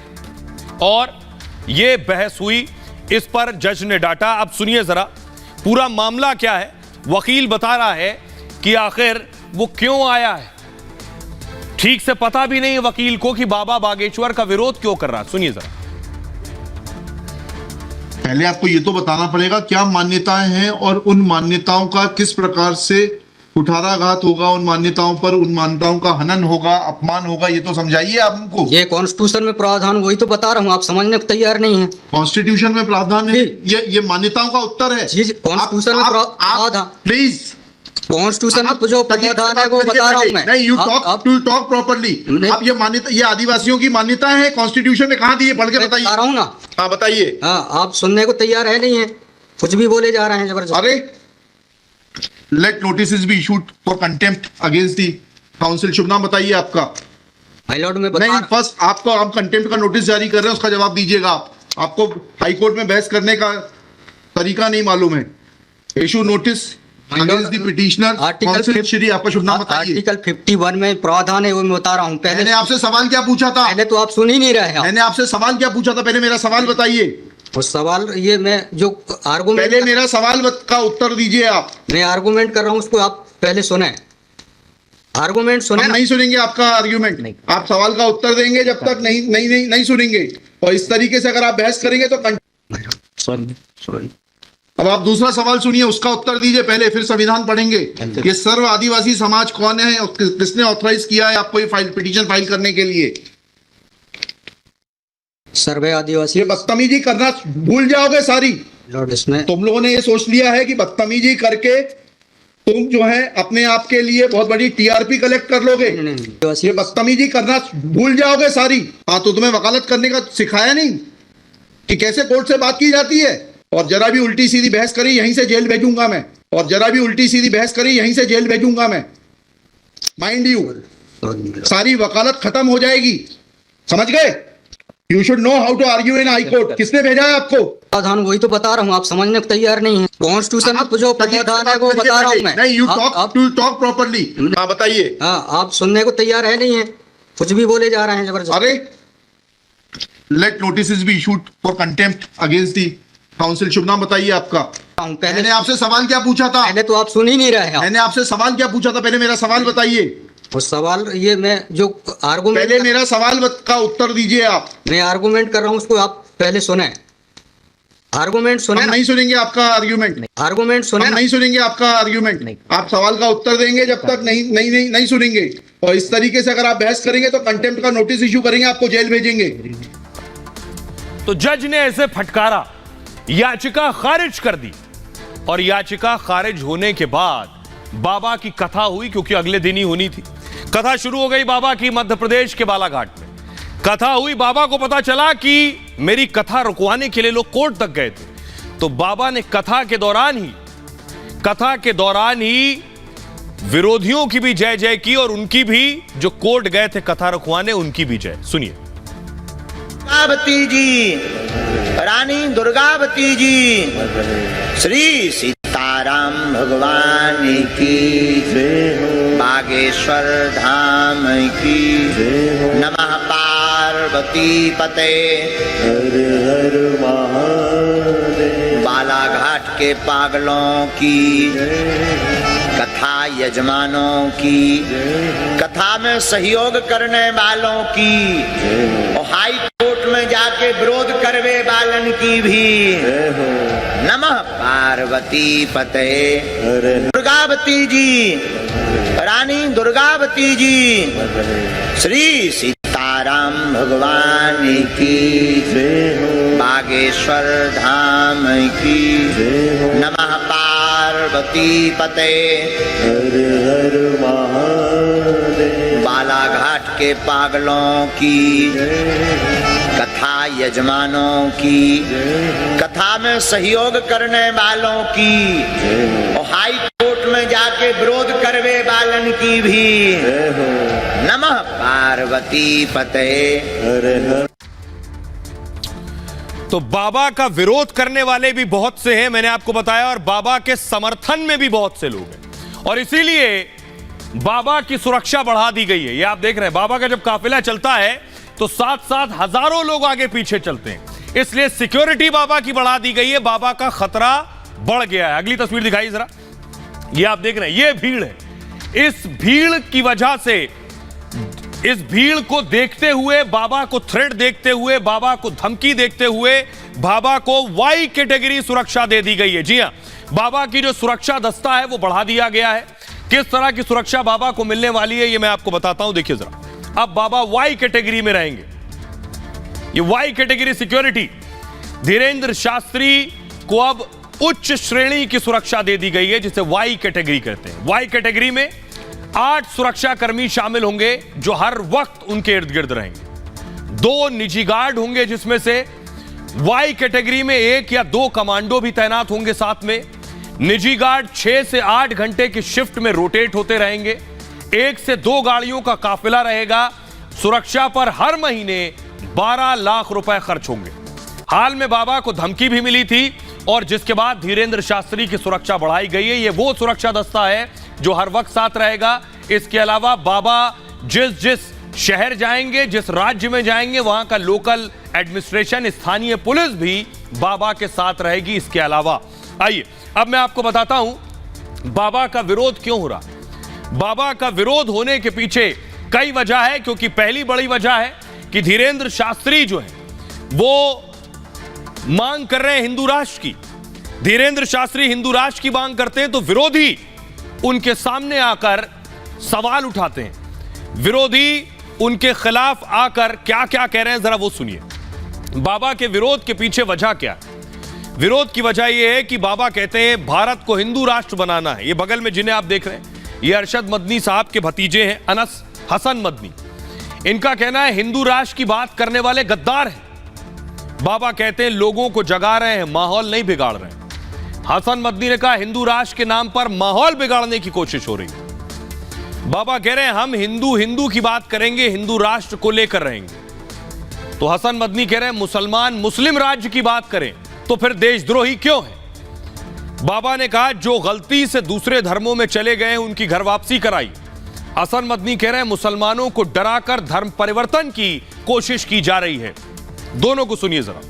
और यह बहस हुई, इस पर जज ने डांटा। अब सुनिए जरा पूरा मामला क्या है। वकील बता रहा है कि आखिर वो क्यों आया है, ठीक से पता भी नहीं है वकील को कि बाबा बागेश्वर का विरोध क्यों कर रहा है। सुनिए जरा। पहले आपको ये तो बताना पड़ेगा क्या मान्यताएं हैं और उन मान्यताओं का किस प्रकार से कुठाराघात होगा, उन मान्यताओं पर, उन मान्यताओं का हनन होगा, अपमान होगा, ये तो समझाइए आप हमको। ये कॉन्स्टिट्यूशन में प्रावधान, वही तो बता रहा हूँ, आप समझने को तैयार नहीं है। कॉन्स्टिट्यूशन में प्रावधान है, ये मान्यताओं का उत्तर है। कॉन्स्टिट्यूशन में प्रावधान, प्लीज कॉन्स्टिट्यूशन में जो प्रावधान है वो बता रहा हूँ मैं। नहीं, यू टॉक प्रॉपर्ली। आप ये मान्यता, ये आदिवासियों की मान्यताएं हैं, कॉन्स्टिट्यूशन में कहाँ दी है, पढ़ के बताइए। बता रहा हूँ ना। हाँ बताइए। हाँ, आप सुनने को तैयार है नहीं है, कुछ भी बोले जा रहे हैं जबरदस्त। अरे let notice be issued for contempt against the council. शुभ नाम बताइए आपका। माय लॉर्ड में नहीं, फर्स्ट आपको, आप कंटेम्प्ट का नोटिस जारी कर रहे हैं, उसका जवाब दीजिएगा आप। आपको हाईकोर्ट में बहस करने का तरीका नहीं मालूम है। Issue notice against the petitioner council. Shri, आपका शुभ नाम बताइए। आर्टिकल 51 में प्रावधान है, वो मैं बता रहा हूँ। पहले मैंने आपसे सवाल क्या पूछा था? पहले तो आप सुन ही नहीं रहे हैं। मैंने आपसे सवाल क्या पूछा था? पहले मेरा सवाल बताइए। उस सवाल, ये मैं जो आर्गुमेंट, पहले मेरा सवाल का उत्तर दीजिए आप। मैं आर्गुमेंट कर रहा हूँ, उसको आप पहले सुने। आर्गुमेंट सुने। हम नहीं सुनेंगे आपका आर्ग्यूमेंट, नहीं। आप सवाल का उत्तर देंगे जब तक नहीं सुनेंगे, और इस तरीके से अगर आप बहस करेंगे तो सॉरी। अब आप दूसरा सवाल सुनिए, उसका उत्तर दीजिए पहले, फिर संविधान पढ़ेंगे। ये सर्व आदिवासी समाज कौन है और किसने ऑथराइज किया है आपको ये पिटीशन फाइल करने के लिए? सर्वे आदिवासी ये बदतमीजी करना भूल जाओगे सारी। लॉर्ड इसमें तुम लोगों ने ये सोच लिया है कि बदतमीजी करके तुम जो है अपने आप के लिए बहुत बड़ी टीआरपी कलेक्ट कर लोगे। ये बदतमीजी करना भूल जाओगे सारी। हाँ, तो तुम्हें वकालत करने का सिखाया नहीं कि कैसे कोर्ट से बात की जाती है। और जरा भी उल्टी सीधी बहस करी यहीं से जेल भेजूंगा मैं। और जरा भी उल्टी सीधी बहस करी यहीं से जेल भेजूंगा मैं। माइंड यू, सारी वकालत खत्म हो जाएगी, समझ गए? You should know how to argue in high court. किसने भेजा है आपको? प्रावधान वही तो बता रहा हूँ, आप समझने को तैयार नहीं है। कॉन्स्टिट्यूशन में जो प्रावधान है वो बता रहा हूँ मैं। नहीं, यू टॉक प्रॉपर्ली। हाँ, बताइए। हाँ, आप सुनने को तैयार है नहीं है, कुछ भी बोले जा रहे हैं जबरदस्त। अरे, let notice be issued for contempt against the council. शुभ नाम बताइए आपका। मैंने आपसे सवाल क्या पूछा था? पहले तो आप सुन ही नहीं रहे हैं। मैंने आपसे सवाल क्या पूछा था? पहले मेरा सवाल बताइए। उस सवाल ये मैं जो आर्गूमेंट, पहले मेरा सवाल का उत्तर दीजिए आप। मैं आर्गूमेंट कर रहा हूँ उसको आप पहले सुने। आर्गूमेंट सुने। हम नहीं सुनेंगे आपका आर्ग्यूमेंट। आर्गूमेंट सुने। हम नहीं सुनेंगे आपका आर्ग्यूमेंट। आप सवाल का उत्तर देंगे जब तक नहीं सुनेंगे। और इस तरीके से अगर आप बहस करेंगे तो कंटेम्प्ट का नोटिस इशू करेंगे, आपको जेल भेजेंगे। तो जज ने ऐसे फटकारा, याचिका खारिज कर दी। और याचिका खारिज होने के बाद बाबा की कथा हुई, क्योंकि अगले दिन ही होनी थी। कथा शुरू हो गई बाबा की मध्य प्रदेश के बालाघाट में। कथा हुई, बाबा को पता चला कि मेरी कथा रुकवाने के लिए लोग कोर्ट तक गए थे। तो बाबा ने कथा के दौरान ही विरोधियों की भी जय जय की और उनकी भी, जो कोर्ट गए थे कथा रुकवाने, उनकी भी जय। सुनिए। दुर्गावती जी, रानी दुर्गावती जी, श्री सीताराम भगवान की जय हो, बागेश्वर धाम की जय हो, नमः पार्वती पते, हर हर महादेव, बालाघाट के पागलों की, कथा यजमानों की, कथा में सहयोग करने वालों की, और हाई कोर्ट में जाके विरोध करवे वालन की भी, नमः पार्वती पते। दुर्गावती जी, रानी दुर्गावती जी, श्री सीताराम भगवान की जय हो, बागेश्वर धाम की जय हो, नमः पार्वती पते, हर हर महादेव, बालाघाट के पागलों की, कथा यजमानों की, कथा में सहयोग करने वालों की, और हाई कोर्ट में जाके विरोध करवे वालन की भी, नमः पार्वती पते। तो बाबा का विरोध करने वाले भी बहुत से हैं, मैंने आपको बताया, और बाबा के समर्थन में भी बहुत से लोग हैं। और इसीलिए बाबा की सुरक्षा बढ़ा दी गई है। ये आप देख रहे हैं, बाबा का जब काफिला चलता है तो साथ साथ हजारों लोग आगे पीछे चलते हैं। इसलिए सिक्योरिटी बाबा की बढ़ा दी गई है, बाबा का खतरा बढ़ गया है। अगली तस्वीर दिखाइए जरा। ये आप देख रहे हैं, ये भीड़ है। इस भीड़ की वजह से, इस भीड़ को देखते हुए, बाबा को थ्रेट देखते हुए, बाबा को धमकी देखते हुए, बाबा को वाई कैटेगरी सुरक्षा दे दी गई है। जी हां, बाबा की जो सुरक्षा दस्ता है वो बढ़ा दिया गया है। किस तरह की सुरक्षा बाबा को मिलने वाली है ये मैं आपको बताता हूं। देखिए जरा, अब बाबा वाई कैटेगरी में रहेंगे। ये Y category security, Dhirendra Shastri को अब उच्च श्रेणी की सुरक्षा दे दी गई है, जिसे वाई कैटेगरी कहते हैं। वाई कैटेगरी में 8 सुरक्षा कर्मी शामिल होंगे जो हर वक्त उनके इर्द गिर्द रहेंगे। 2 निजी गार्ड होंगे, जिसमें से वाई कैटेगरी में 1 या 2 कमांडो भी तैनात होंगे साथ में। निजी गार्ड 6 से 8 घंटे की शिफ्ट में रोटेट होते रहेंगे। 1 से 2 गाड़ियों का काफिला रहेगा। सुरक्षा पर हर महीने 12 लाख रुपए खर्च होंगे। हाल में बाबा को धमकी भी मिली थी और जिसके बाद धीरेंद्र शास्त्री की सुरक्षा बढ़ाई गई है। ये वो सुरक्षा दस्ता है जो हर वक्त साथ रहेगा। इसके अलावा बाबा जिस शहर जाएंगे, जिस राज्य में जाएंगे, वहां का लोकल एडमिनिस्ट्रेशन, स्थानीय पुलिस भी बाबा के साथ रहेगी। इसके अलावा आइए अब मैं आपको बताता हूं बाबा का विरोध क्यों हो रहा। बाबा का विरोध होने के पीछे कई वजह है, क्योंकि पहली बड़ी वजह है कि धीरेंद्र शास्त्री जो है वो मांग कर रहे हैं हिंदू राष्ट्र की। धीरेंद्र शास्त्री हिंदू राष्ट्र की मांग करते हैं तो विरोधी उनके सामने आकर सवाल उठाते हैं। विरोधी उनके खिलाफ आकर क्या क्या कह रहे हैं, जरा वो सुनिए। बाबा के विरोध के पीछे वजह क्या है? विरोध की वजह यह है कि बाबा कहते हैं भारत को हिंदू राष्ट्र बनाना है। ये बगल में जिन्हें आप देख रहे हैं, ये अरशद मदनी साहब के भतीजे हैं, अनस हसन मदनी। इनका कहना है हिंदू राष्ट्र की बात करने वाले गद्दार हैं। बाबा कहते हैं लोगों को जगा रहे हैं, माहौल नहीं बिगाड़ रहे हैं। हसन मदनी ने कहा हिंदू राष्ट्र के नाम पर माहौल बिगाड़ने की कोशिश हो रही है। बाबा कह रहे हैं हम हिंदू हिंदू की बात करेंगे, हिंदू राष्ट्र को लेकर रहेंगे। तो हसन मदनी कह रहे हैं मुसलमान मुस्लिम राज्य की बात करें तो फिर देशद्रोही क्यों है? बाबा ने कहा जो गलती से दूसरे धर्मों में चले गए उनकी घर वापसी कराई। हसन मदनी कह रहे हैं मुसलमानों को डराकर धर्म परिवर्तन की कोशिश की जा रही है। दोनों को सुनिए जरा।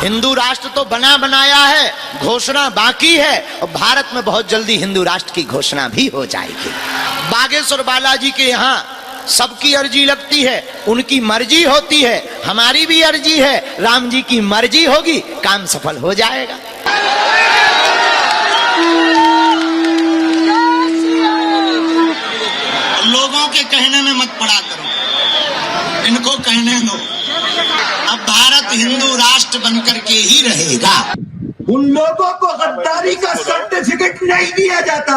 हिंदू राष्ट्र तो बना बनाया है, घोषणा बाकी है और भारत में बहुत जल्दी हिंदू राष्ट्र की घोषणा भी हो जाएगी। बागेश्वर बालाजी के यहाँ सबकी अर्जी लगती है, उनकी मर्जी होती है, हमारी भी अर्जी है, राम जी की मर्जी होगी, काम सफल हो जाएगा। लोगों के कहने में मत पड़ा करो, इनको कहने दो। अब भारत हिंदू राष्ट्र बनकर के ही रहेगा। उन लोगों को गद्दारी का सर्टिफिकेट नहीं दिया जाता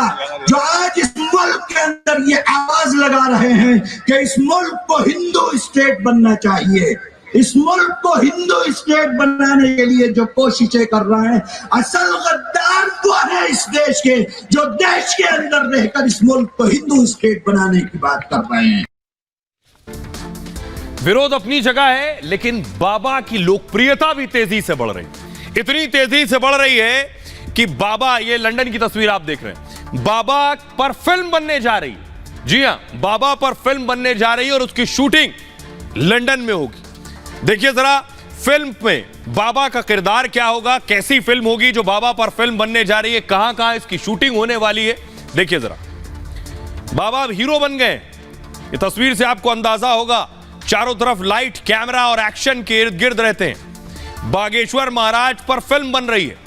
जो आज इस मुल्क के अंदर ये आवाज लगा रहे हैं कि इस मुल्क को हिंदू स्टेट बनना चाहिए। इस मुल्क को हिंदू स्टेट बनाने के लिए जो कोशिशें कर रहे हैं, असल गद्दार वो है इस देश के, जो देश के अंदर रहकर इस मुल्क को हिंदू स्टेट बनाने की बात कर रहे हैं। विरोध अपनी जगह है, लेकिन बाबा की लोकप्रियता भी तेजी से बढ़ रही है। इतनी तेजी से बढ़ रही है कि बाबा, ये लंदन की तस्वीर आप देख रहे हैं, बाबा पर फिल्म बनने जा रही है। जी हां, बाबा पर फिल्म बनने जा रही है और उसकी शूटिंग लंदन में होगी। देखिए जरा फिल्म में बाबा का किरदार क्या होगा, कैसी फिल्म होगी जो बाबा पर फिल्म बनने जा रही है, कहां कहां इसकी शूटिंग होने वाली है। देखिए जरा, बाबा हीरो बन गए। ये तस्वीर से आपको अंदाजा होगा, चारों तरफ लाइट, कैमरा और एक्शन के इर्द गिर्द रहते हैं। बागेश्वर महाराज पर फिल्म बन रही है।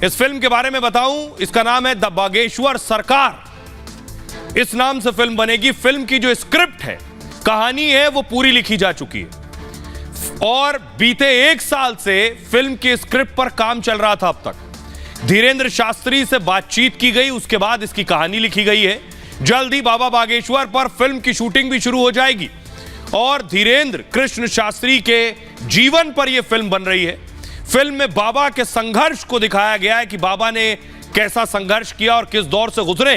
इस फिल्म के बारे में बताऊं, इसका नाम है द बागेश्वर सरकार। इस नाम से फिल्म बनेगी। फिल्म की जो स्क्रिप्ट है, कहानी है, वो पूरी लिखी जा चुकी है और बीते 1 साल से फिल्म के स्क्रिप्ट पर काम चल रहा था। अब तक धीरेन्द्र शास्त्री से बातचीत की गई, उसके बाद इसकी कहानी लिखी गई है। जल्द ही बाबा बागेश्वर पर फिल्म की शूटिंग भी शुरू हो जाएगी और धीरेन्द्र कृष्ण शास्त्री के जीवन पर यह फिल्म बन रही है। फिल्म में बाबा के संघर्ष को दिखाया गया है कि बाबा ने कैसा संघर्ष किया और किस दौर से गुजरे,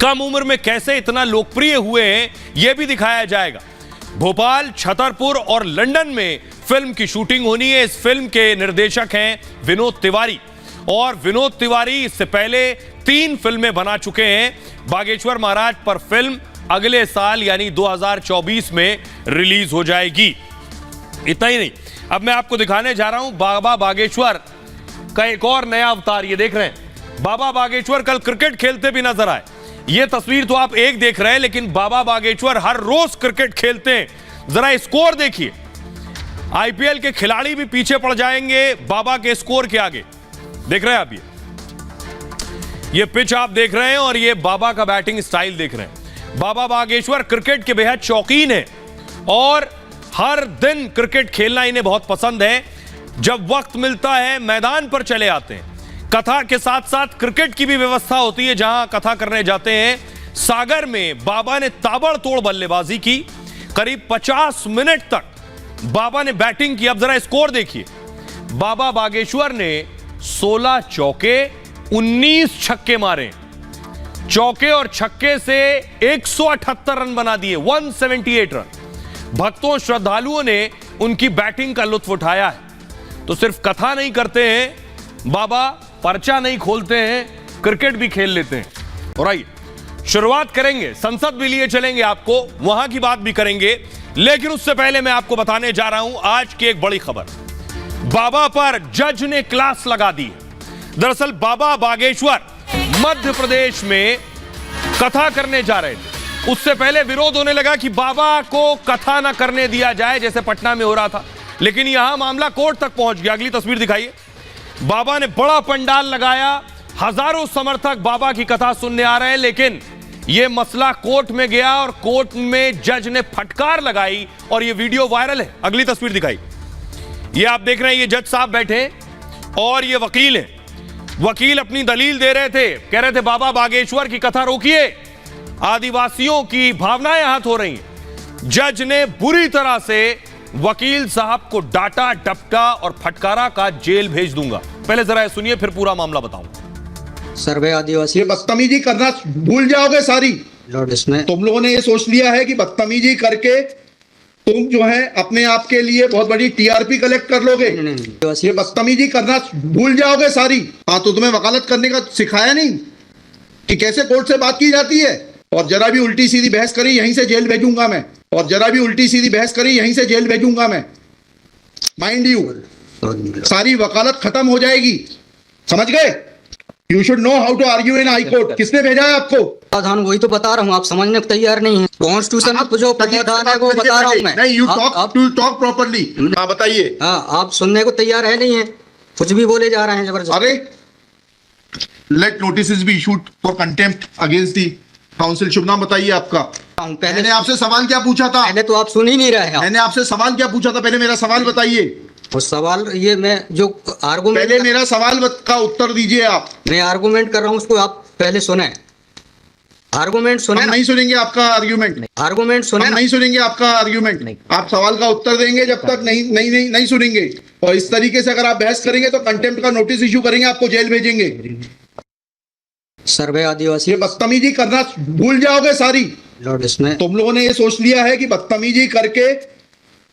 कम उम्र में कैसे इतना लोकप्रिय हुए हैं, यह भी दिखाया जाएगा। भोपाल, छतरपुर और लंदन में फिल्म की शूटिंग होनी है। इस फिल्म के निर्देशक हैं विनोद तिवारी और विनोद तिवारी इससे पहले 3 फिल्में बना चुके हैं। बागेश्वर महाराज पर फिल्म अगले साल यानी 2024 में रिलीज हो जाएगी। इतना ही नहीं, अब मैं आपको दिखाने जा रहा हूं बाबा बागेश्वर का एक और नया अवतार। ये देख रहे हैं, बाबा बागेश्वर कल क्रिकेट खेलते भी नजर आए। ये तस्वीर तो आप एक देख रहे हैं, लेकिन बाबा बागेश्वर हर रोज क्रिकेट खेलते हैं। जरा स्कोर देखिए, आईपीएल के खिलाड़ी भी पीछे पड़ जाएंगे बाबा के स्कोर के आगे। देख रहे हैं आप, ये पिच आप देख रहे हैं और ये बाबा का बैटिंग स्टाइल देख रहे हैं। बाबा बागेश्वर क्रिकेट के बेहद शौकीन है और हर दिन क्रिकेट खेलना इन्हें बहुत पसंद है। जब वक्त मिलता है मैदान पर चले आते हैं। कथा के साथ साथ क्रिकेट की भी व्यवस्था होती है जहां कथा करने जाते हैं। सागर में बाबा ने ताबड़तोड़ बल्लेबाजी की, करीब 50 मिनट तक बाबा ने बैटिंग की। अब जरा स्कोर देखिए, बाबा बागेश्वर ने 16 चौके 19 छक्के मारे। चौके और छक्के से 178 रन बना दिए, 178 रन। भक्तों, श्रद्धालुओं ने उनकी बैटिंग का लुत्फ उठाया है। तो सिर्फ कथा नहीं करते हैं बाबा, पर्चा नहीं खोलते हैं, क्रिकेट भी खेल लेते हैं। और आइए शुरुआत करेंगे, संसद भी लिए चलेंगे आपको, वहां की बात भी करेंगे। लेकिन उससे पहले मैं आपको बताने जा रहा हूं आज की एक बड़ी खबर। बाबा पर जज ने क्लास लगा दी है। दरअसल बाबा बागेश्वर मध्य प्रदेश में कथा करने जा रहे थे। उससे पहले विरोध होने लगा कि बाबा को कथा ना करने दिया जाए, जैसे पटना में हो रहा था। लेकिन यहां मामला कोर्ट तक पहुंच गया। अगली तस्वीर दिखाइए, बाबा ने बड़ा पंडाल लगाया, हजारों समर्थक बाबा की कथा सुनने आ रहे हैं। लेकिन यह मसला कोर्ट में गया और कोर्ट में जज ने फटकार लगाई और यह वीडियो वायरल है। अगली तस्वीर दिखाई, यह आप देख रहे हैं, ये जज साहब बैठे और ये वकील हैं। वकील अपनी दलील दे रहे थे, कह रहे थे बाबा बागेश्वर की कथा रोकिए, आदिवासियों की भावनाएं आहत हो रही हैं। जज ने बुरी तरह से वकील साहब को डांटा, डपटा और फटकारा का जेल भेज दूंगा। पहले जरा ये सुनिए, फिर पूरा मामला बताऊंगा। सर्वे आदिवासी ये बदतमीजी करना भूल जाओगे सारी। लॉर्ड, इसमें तुम लोगों ने ये सोच लिया है कि बदतमीजी करके तुम जो है अपने आप के लिए बहुत बड़ी टीआरपी कलेक्ट कर लोगे। ये बदतमीजी करना भूल जाओगे सारी। हाँ, तो तुम्हें वकालत करने का सिखाया नहीं कि कैसे कोर्ट से बात की जाती है। और जरा भी उल्टी सीधी बहस करी यहीं से जेल भेजूंगा मैं। और जरा भी उल्टी सीधी बहस करी यहीं से जेल भेजूंगा मैं। माइंड यू, सारी वकालत खत्म हो जाएगी, समझ गए? You should know how to argue in high court. किसने भेजा है आपको? प्रावधान वही तो बता रहा हूँ, आप समझने को तैयार नहीं है। कॉन्स्टिट्यूशन में जो प्रावधान है वो बता रहा हूँ मैं। नहीं, यू टॉक प्रॉपर्ली। हाँ, बताइए। हाँ, आप सुनने को तैयार है नहीं है, कुछ भी बोले जा रहे हैं जबरदस्त। अरे, let notice be issued for contempt against the council. शुभ नाम बताइए आपका। पहले मैंने आपसे सवाल क्या पूछा था? पहले तो आप सुन ही नहीं रहे हैं। मैंने आपसे सवाल क्या पूछा था? पहले मेरा सवाल बताइए। वो सवाल ये मैं जो आर्गूमेंट, पहले मेरा सवाल का उत्तर दीजिए आप। मैं आर्गूमेंट कर रहा हूँ, उसको आप पहले सुने। आर्गूमेंट सुने। हम नहीं सुनेंगे आपका आर्ग्यूमेंट। आर्गूमेंट सुने। हम नहीं सुनेंगे आपका आर्ग्यूमेंट। आप सवाल का उत्तर देंगे जब तक नहीं सुनेंगे। और इस तरीके से अगर आप बहस करेंगे तो कंटेम्प्ट का नोटिस इशू करेंगे, आपको जेल भेजेंगे। सर्वे आदिवासी, ये बदतमीजी करना भूल जाओगे सारी। लॉर्ड, इसमें तुम लोगों ने ये सोच लिया है कि बदतमीजी करके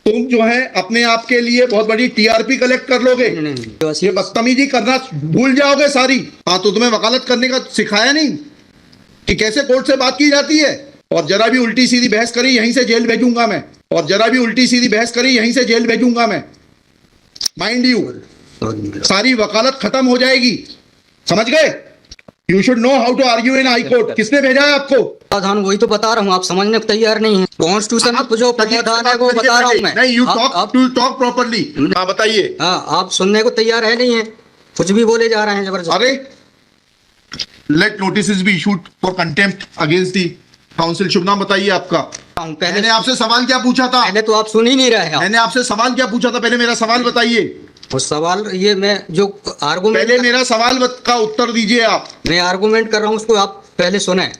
तुम जो है अपने आप के लिए बहुत बड़ी टीआरपी कलेक्ट कर लोगे। ये बदतमीजी करना भूल जाओगे सारी। हाँ, तो तुम्हें वकालत करने का सिखाया नहीं कि कैसे कोर्ट से बात की जाती है। और जरा भी उल्टी सीधी बहस करी यहीं से जेल भेजूंगा मैं। और जरा भी उल्टी सीधी बहस करी यहीं से जेल भेजूंगा मैं। माइंड यू, सारी वकालत खत्म हो जाएगी, समझ गए? You should know how to argue in high court. किसने भेजा है आपको? प्रावधान वही तो बता रहा हूँ, आप समझने को तैयार नहीं है। कॉन्स्टिट्यूशन में जो प्रावधान है वो बता रहा हूँ मैं। नहीं, यू टॉक प्रॉपर्ली। हाँ, बताइए। हाँ, आप सुनने को तैयार है नहीं है, कुछ भी बोले जा रहे हैं जबरदस्त। अरे, let notice be issued for contempt against the council. शुभ नाम बताइए आपका। पहले मैंने आपसे सवाल क्या पूछा था? पहले तो आप सुन ही नहीं रहे हैं। मैंने आपसे सवाल क्या पूछा था? पहले मेरा सवाल बताइए। वो सवाल ये मैं जो आर्गूमेंट, पहले मेरा सवाल का उत्तर दीजिए आप। मैं आर्गूमेंट कर रहा हूँ, उसको आप पहले सुने।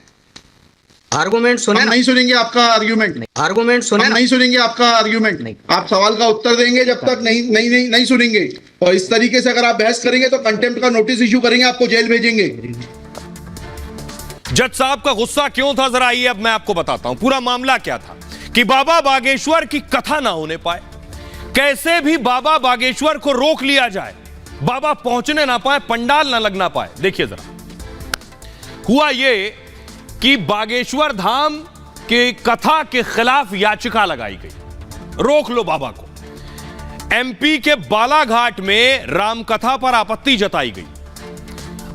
आर्गूमेंट सुने। हम नहीं सुनेंगे आपका आर्ग्यूमेंट। आर्गूमेंट सुने। हम नहीं सुनेंगे आपका आर्ग्यूमेंट। आप सवाल का उत्तर देंगे जब तक नहीं सुनेंगे। और इस तरीके से अगर आप बहस करेंगे तो कंटेम्प्ट का नोटिस इशू करेंगे, आपको जेल भेजेंगे। जज साहब का गुस्सा क्यों था, जरा आइए अब मैं आपको बताता हूं। पूरा मामला क्या था कि बाबा बागेश्वर की कथा ना होने पाए, कैसे भी बाबा बागेश्वर को रोक लिया जाए, बाबा पहुंचने ना पाए, पंडाल ना लगना पाए। देखिए जरा, हुआ यह कि बागेश्वर धाम के कथा के खिलाफ याचिका लगाई गई, रोक लो बाबा को। एमपी के बालाघाट में रामकथा पर आपत्ति जताई गई,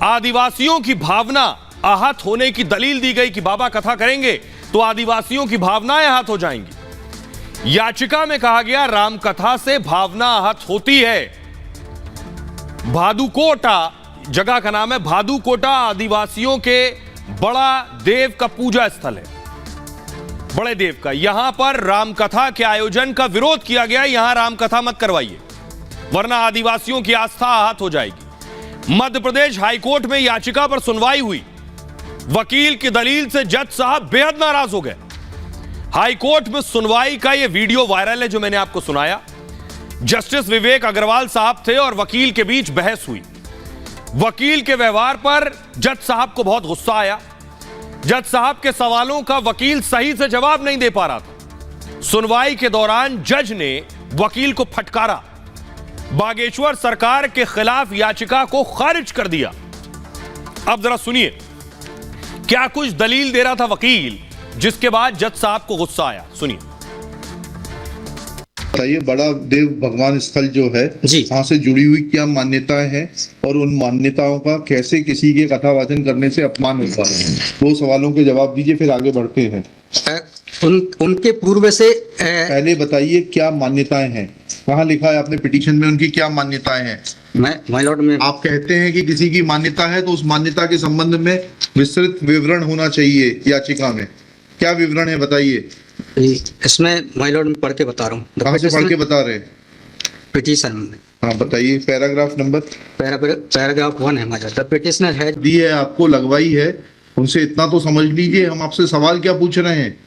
आदिवासियों की भावना आहत होने की दलील दी गई कि बाबा कथा करेंगे तो आदिवासियों की भावनाएं आहत हो जाएंगी। याचिका में कहा गया रामकथा से भावना आहत होती है। भादुकोटा जगह का नाम है, भादुकोटा आदिवासियों के बड़ा देव का पूजा स्थल है, बड़े देव का। यहां पर रामकथा के आयोजन का विरोध किया गया, यहां रामकथा मत करवाइए वरना आदिवासियों की आस्था आहत हो जाएगी। मध्य प्रदेश हाईकोर्ट में याचिका पर सुनवाई हुई, वकील की दलील से जज साहब बेहद नाराज हो गए। हाईकोर्ट में सुनवाई का यह वीडियो वायरल है जो मैंने आपको सुनाया। जस्टिस विवेक अग्रवाल साहब थे और वकील के बीच बहस हुई। वकील के व्यवहार पर जज साहब को बहुत गुस्सा आया। जज साहब के सवालों का वकील सही से जवाब नहीं दे पा रहा था। सुनवाई के दौरान जज ने वकील को फटकारा, बागेश्वर सरकार के खिलाफ याचिका को खारिज कर दिया। अब जरा सुनिए क्या कुछ दलील दे रहा था वकील, जिसके बाद जज साहब को गुस्सा आया। सुनिए। बताइए, बड़ा देव भगवान स्थल जो है जी, वहां से जुड़ी हुई क्या मान्यताएं हैं और उन मान्यताओं का कैसे किसी के कथा वाचन करने से अपमान होता है, वो सवालों के जवाब दीजिए, फिर आगे बढ़ते हैं। उनके पूर्व से पहले बताइए क्या मान्यताएं हैं, वहां लिखा है आपने पिटीशन में उनकी क्या मान्यताएं हैं। माय लॉर्ड में आप कहते हैं कि किसी की मान्यता है तो उस मान्यता के संबंध में विस्तृत विवरण होना चाहिए याचिका में। क्या विवरण है बताइए। इसमें माय लॉर्ड में पढ़ के बता रहा हूँ। कहाँ से पढ़ के बता रहे हैं? पिटीशन में। हाँ बताइए, पैराग्राफ नंबर। पैराग्राफ 1 है my Lord. The petitioner has the है आपको, लगवाई है, उनसे इतना तो समझ लीजिए। हम आपसे सवाल क्या पूछ रहे हैं।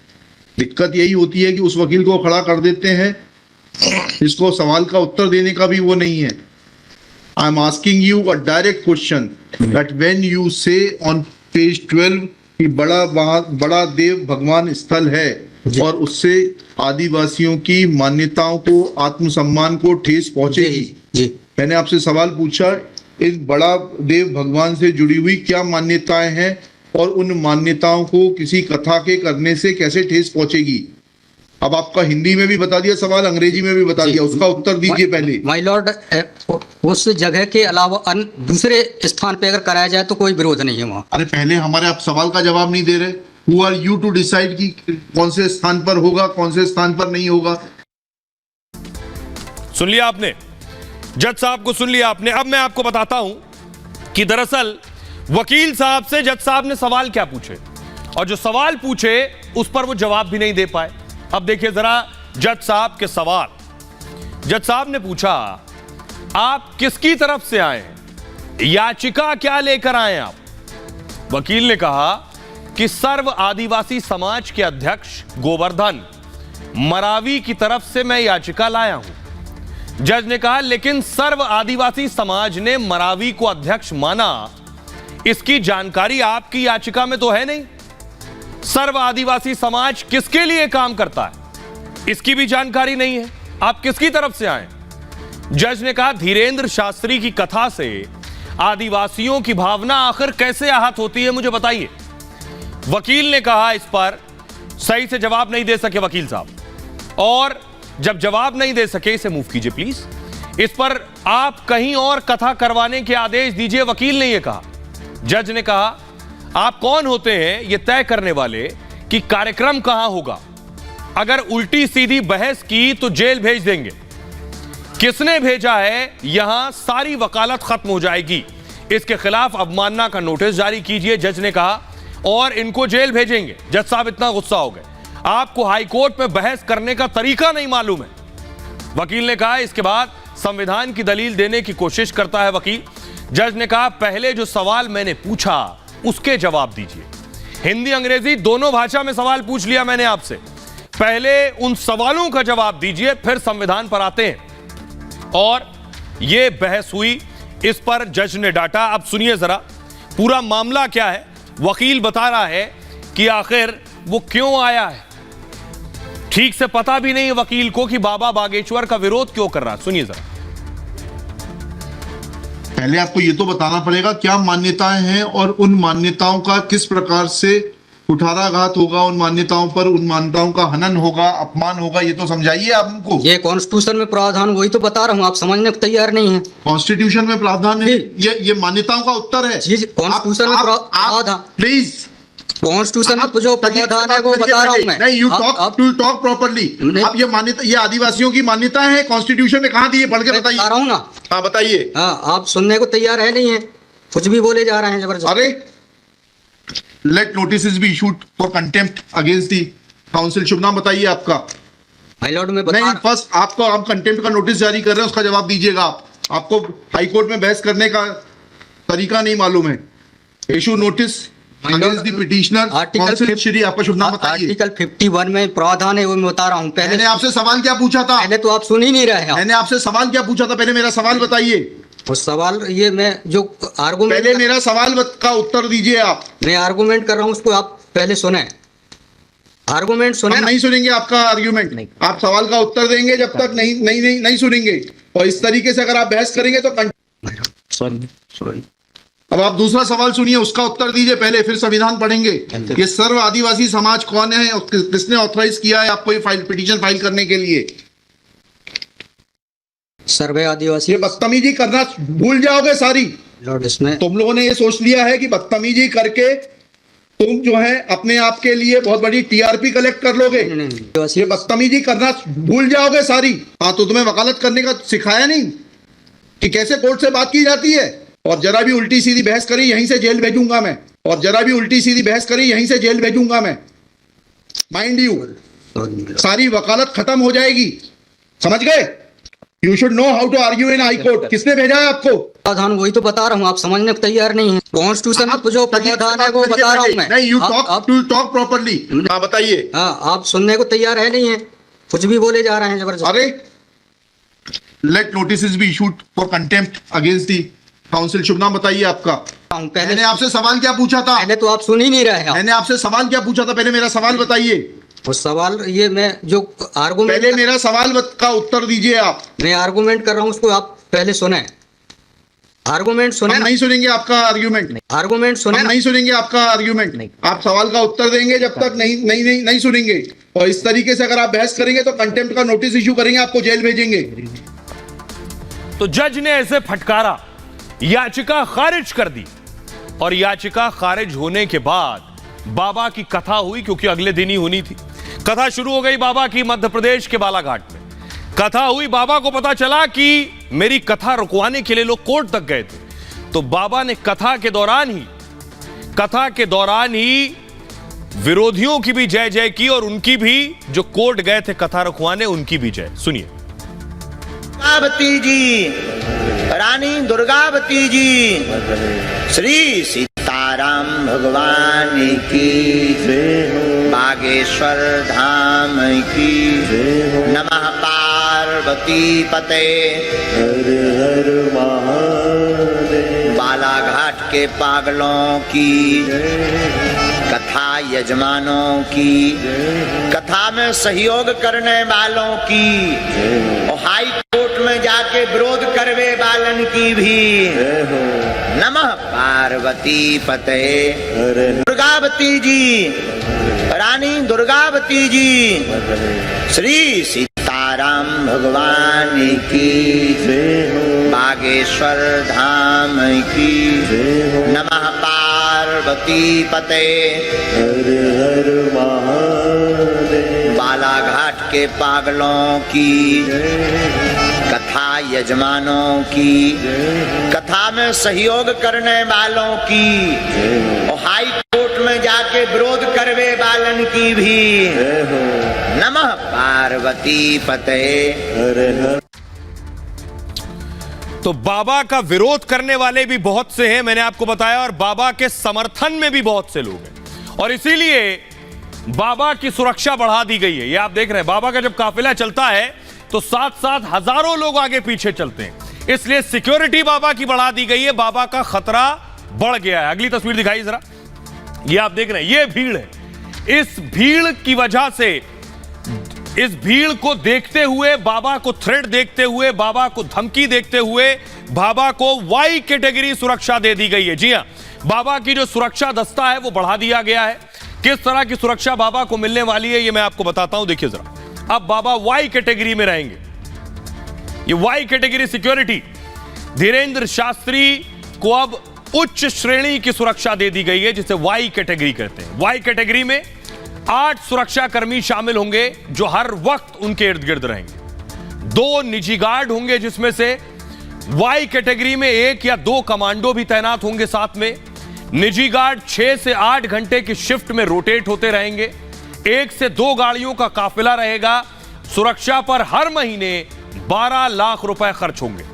दिक्कत यही होती है कि उस वकील को खड़ा कर देते हैं जिसको सवाल का उत्तर देने का भी वो नहीं है। I am asking you a direct question that when you से ऑन पेज 12 कि बड़ा देव भगवान स्थल है और उससे आदिवासियों की मान्यताओं को, आत्मसम्मान को ठेस पहुंचेगी। जी मैंने आपसे सवाल पूछा, इस बड़ा देव भगवान से जुड़ी हुई क्या मान्यताएं हैं और उन मान्यताओं को किसी कथा के करने से कैसे ठेस पहुंचेगी। अब आपका हिंदी में भी बता दिया सवाल, अंग्रेजी में भी बता दिया, उसका उत्तर दीजिए पहले। माय लॉर्ड, उस जगह के अलावा दूसरे स्थान पे अगर कराया जाए तो कोई विरोध नहीं है वहाँ। अरे पहले हमारे आप सवाल का जवाब नहीं दे रहे। Who are you to decide कि कौन से स्थान पर होगा, कौन से स्थान पर नहीं होगा। सुन लिया आपने, जज साहब को सुन लिया आपने। अब मैं आपको बताता हूं कि दरअसल वकील साहब से जज साहब ने सवाल क्या पूछे और जो सवाल पूछे उस पर वो जवाब भी नहीं दे पाए। अब देखिए जरा जज साहब के सवाल। जज साहब ने पूछा, आप किसकी तरफ से आए हैं, याचिका क्या लेकर आए आप। वकील ने कहा कि सर्व आदिवासी समाज के अध्यक्ष गोवर्धन मरावी की तरफ से मैं याचिका लाया हूं। जज ने कहा, लेकिन सर्व आदिवासी समाज ने मरावी को अध्यक्ष माना, इसकी जानकारी आपकी याचिका में तो है नहीं। सर्व आदिवासी समाज किसके लिए काम करता है, इसकी भी जानकारी नहीं है। आप किसकी तरफ से आए। जज ने कहा, धीरेन्द्र शास्त्री की कथा से आदिवासियों की भावना आखिर कैसे आहत होती है, मुझे बताइए। वकील ने कहा, इस पर सही से जवाब नहीं दे सके वकील साहब, और जब जवाब नहीं दे सके इसे मूव कीजिए प्लीज। इस पर आप कहीं और कथा करवाने के आदेश दीजिए, वकील ने यह कहा। जज ने कहा, आप कौन होते हैं यह तय करने वाले कि कार्यक्रम कहां होगा। अगर उल्टी सीधी बहस की तो जेल भेज देंगे। किसने भेजा है यहां सारी वकालत खत्म हो जाएगी। इसके खिलाफ अवमानना का नोटिस जारी कीजिए, जज ने कहा, और इनको जेल भेजेंगे। जज साहब इतना गुस्सा हो गए, आपको हाई कोर्ट में बहस करने का तरीका नहीं मालूम है। वकील ने कहा, इसके बाद संविधान की दलील देने की कोशिश करता है वकील। जज ने कहा, पहले जो सवाल मैंने पूछा उसके जवाब दीजिए। हिंदी अंग्रेजी दोनों भाषा में सवाल पूछ लिया मैंने आपसे, पहले उन सवालों का जवाब दीजिए, फिर संविधान पर आते हैं। और यह बहस हुई, इस पर जज ने डांटा। अब सुनिए जरा पूरा मामला क्या है। वकील बता रहा है कि आखिर वो क्यों आया है। ठीक से पता भी नहीं है वकील को कि बाबा बागेश्वर का विरोध क्यों कर रहा है। सुनिए जरा। पहले आपको ये तो बताना पड़ेगा क्या मान्यताएं हैं और उन मान्यताओं का किस प्रकार से कुठाराघात होगा, उन मान्यताओं पर, उन मान्यताओं का हनन होगा, अपमान होगा, ये तो समझाइए आप हमको। ये कॉन्स्टिट्यूशन में प्रावधान, वही तो बता रहा हूँ, आप समझने को तैयार नहीं है। कॉन्स्टिट्यूशन में प्रावधान है, ये मान्यताओं का उत्तर है। जी, कॉन्स्टिट्यूशन में प्रावधान, प्लीज कॉन्स्टिट्यूशन में जो प्रावधान है वो बता रहा हूँ मैं। नहीं, यू टॉक प्रॉपर्ली। आप ये मान्यता, ये आदिवासियों की मान्यता है, कॉन्स्टिट्यूशन ने कहा दी है, पढ़ के बताइए। बता रहा हूँ ना। हाँ बताइए। हाँ, आप सुनने को तैयार है नहीं है, कुछ भी बोले जा रहे हैं जबरदस्त। अरे let notice be issued for contempt against the council. शुभ नाम बताइए आपका। माय लॉर्ड में नहीं, फर्स्ट आपको, आप कंटेम्प्ट का नोटिस जारी कर रहे हैं, उसका जवाब दीजिएगा आप। आपको हाई कोर्ट में बहस करने का तरीका नहीं मालूम है। Issue notice against the petitioner council. Shri, आपका शुभ नाम बताइए। आर्टिकल 51 में प्रावधान है, वो मैं बता रहा हूँ। मैंने आपसे सवाल क्या पूछा था? पहले तो आप सुन ही नहीं रहे हैं। मैंने आपसे सवाल क्या पूछा था? पहले मेरा सवाल बताइए। उस सवाल, ये मैं जो आर्गुमेंट, पहले मेरा सवाल का उत्तर दीजिए आप। मैं आर्गुमेंट कर रहा हूँ, उसको आप पहले सुने। आर्गुमेंट सुने। हम नहीं सुनेंगे आपका आर्ग्यूमेंट। आप सवाल का उत्तर देंगे जब तक नहीं सुनेंगे। और इस तरीके से अगर आप बहस करेंगे तो सॉरी। अब आप दूसरा सवाल सुनिए, उसका उत्तर दीजिए पहले, फिर संविधान पढ़ेंगे। ये सर्व आदिवासी समाज कौन है और किसने ऑथराइज किया है आपको ये पिटीशन फाइल करने के लिए? सर्वे आदिवासी। ये बदतमीजी करना भूल जाओगे सारी। लॉर्ड, इसमें तुम लोगों ने ये सोच लिया है कि बदतमीजी करके तुम जो है अपने आप के लिए बहुत बड़ी टीआरपी कलेक्ट कर लोगे। ये बदतमीजी करना भूल जाओगे सारी। हाँ, तो तुम्हें वकालत करने का सिखाया नहीं कि कैसे कोर्ट से बात की जाती है। और जरा भी उल्टी सीधी बहस करी यहीं से जेल भेजूंगा मैं। और जरा भी उल्टी सीधी बहस करी यहीं से जेल भेजूंगा मैं। माइंड यू, सारी वकालत खत्म हो जाएगी, समझ गए? You should know how to argue in high court. किसने भेजा है आपको? प्रावधान वही तो बता रहा हूँ, आप समझने को तैयार नहीं है। कॉन्स्टिट्यूशन में जो प्रावधान है वो बता रहा हूँ मैं। नहीं, यू टॉक प्रॉपर्ली। हाँ, बताइए। हाँ, आप सुनने को तैयार है नहीं है, कुछ भी बोले जा रहे हैं जबरदस्त। अरे, let notice be issued for contempt against the council. शुभ नाम बताइए आपका। मैंने आपसे सवाल क्या पूछा था? पहले तो आप सुन ही नहीं रहे हैं। मैंने आपसे सवाल क्या पूछा था? पहले मेरा सवाल बताइए। उस सवाल ये मैं जो आर्गुमेंट, पहले मेरा सवाल का उत्तर दीजिए आप। मैं आर्गुमेंट कर रहा हूँ उसको आप पहले सुने। आर्गुमेंट सुने। हम नहीं सुनेंगे आपका आर्ग्यूमेंट। आर्गुमेंट सुने। हम नहीं सुनेंगे आपका आर्ग्यूमेंट। आप सवाल का उत्तर देंगे जब तक नहीं सुनेंगे। और इस तरीके से अगर आप बहस करेंगे तो कंटेम्प्ट का नोटिस इशू करेंगे, आपको जेल भेजेंगे। तो जज ने ऐसे फटकारा, याचिका खारिज कर दी। और याचिका खारिज होने के बाद बाबा की कथा हुई, क्योंकि अगले दिन ही होनी थी। कथा शुरू हो गई बाबा की मध्य प्रदेश के बालाघाट में। कथा हुई, बाबा को पता चला कि मेरी कथा रुकवाने के लिए लोग कोर्ट तक गए थे। तो बाबा ने कथा के दौरान ही विरोधियों की भी जय जय की और उनकी भी, जो कोर्ट गए थे कथा रुकवाने, उनकी भी जय। सुनिए। दुर्गावती जी, रानी दुर्गावती जी, श्री सीताराम भगवान की, बागेश्वर धाम की, नमः पार्वती पते, हर हर महादेव। बालाघाट के पागलों की, कथा यजमानों की, कथा में सहयोग करने वालों की, और हाई कोर्ट में जाके विरोध करवे वालन की भी, नमः पार्वती पते। दुर्गावती जी, रानी दुर्गावती जी, श्री सीताराम भगवान की, बागेश्वर धाम की, नमः पार्वती पते, हर हर महादेव। बालाघाट के पागलों की, कथा यजमानों की, कथा में सहयोग करने वालों की, और हाई कोर्ट में जाके विरोध करवे वालन की भी, नमः पार्वती पते। तो बाबा का विरोध करने वाले भी बहुत से हैं, मैंने आपको बताया, और बाबा के समर्थन में भी बहुत से लोग हैं। और इसीलिए बाबा की सुरक्षा बढ़ा दी गई है। ये आप देख रहे हैं, बाबा का जब काफिला चलता है तो साथ साथ हजारों लोग आगे पीछे चलते हैं। इसलिए सिक्योरिटी बाबा की बढ़ा दी गई है। बाबा का खतरा बढ़ गया है। अगली तस्वीर दिखाइए जरा। ये आप देख रहे हैं, ये भीड़ है। इस भीड़ की वजह से, इस भीड़ को देखते हुए, बाबा को थ्रेट देखते हुए, बाबा को धमकी देखते हुए, बाबा को वाई कैटेगरी सुरक्षा दे दी गई है। जी हां, बाबा की जो सुरक्षा दस्ता है वो बढ़ा दिया गया है। किस तरह की सुरक्षा बाबा को मिलने वाली है ये मैं आपको बताता हूं। देखिए जरा, अब बाबा वाई कैटेगरी में रहेंगे। ये Y category security, Dhirendra Shastri को अब उच्च श्रेणी की सुरक्षा दे दी गई है, जिसे वाई कैटेगरी कहते हैं। वाई कैटेगरी में 8 सुरक्षा कर्मी शामिल होंगे जो हर वक्त उनके इर्द गिर्द रहेंगे। 2 निजी गार्ड होंगे, जिसमें से वाई कैटेगरी में 1 या 2 कमांडो भी तैनात होंगे साथ में। निजी गार्ड 6 से 8 घंटे की शिफ्ट में रोटेट होते रहेंगे। 1 से 2 गाड़ियों का काफिला रहेगा। सुरक्षा पर हर महीने 12 लाख रुपए खर्च होंगे।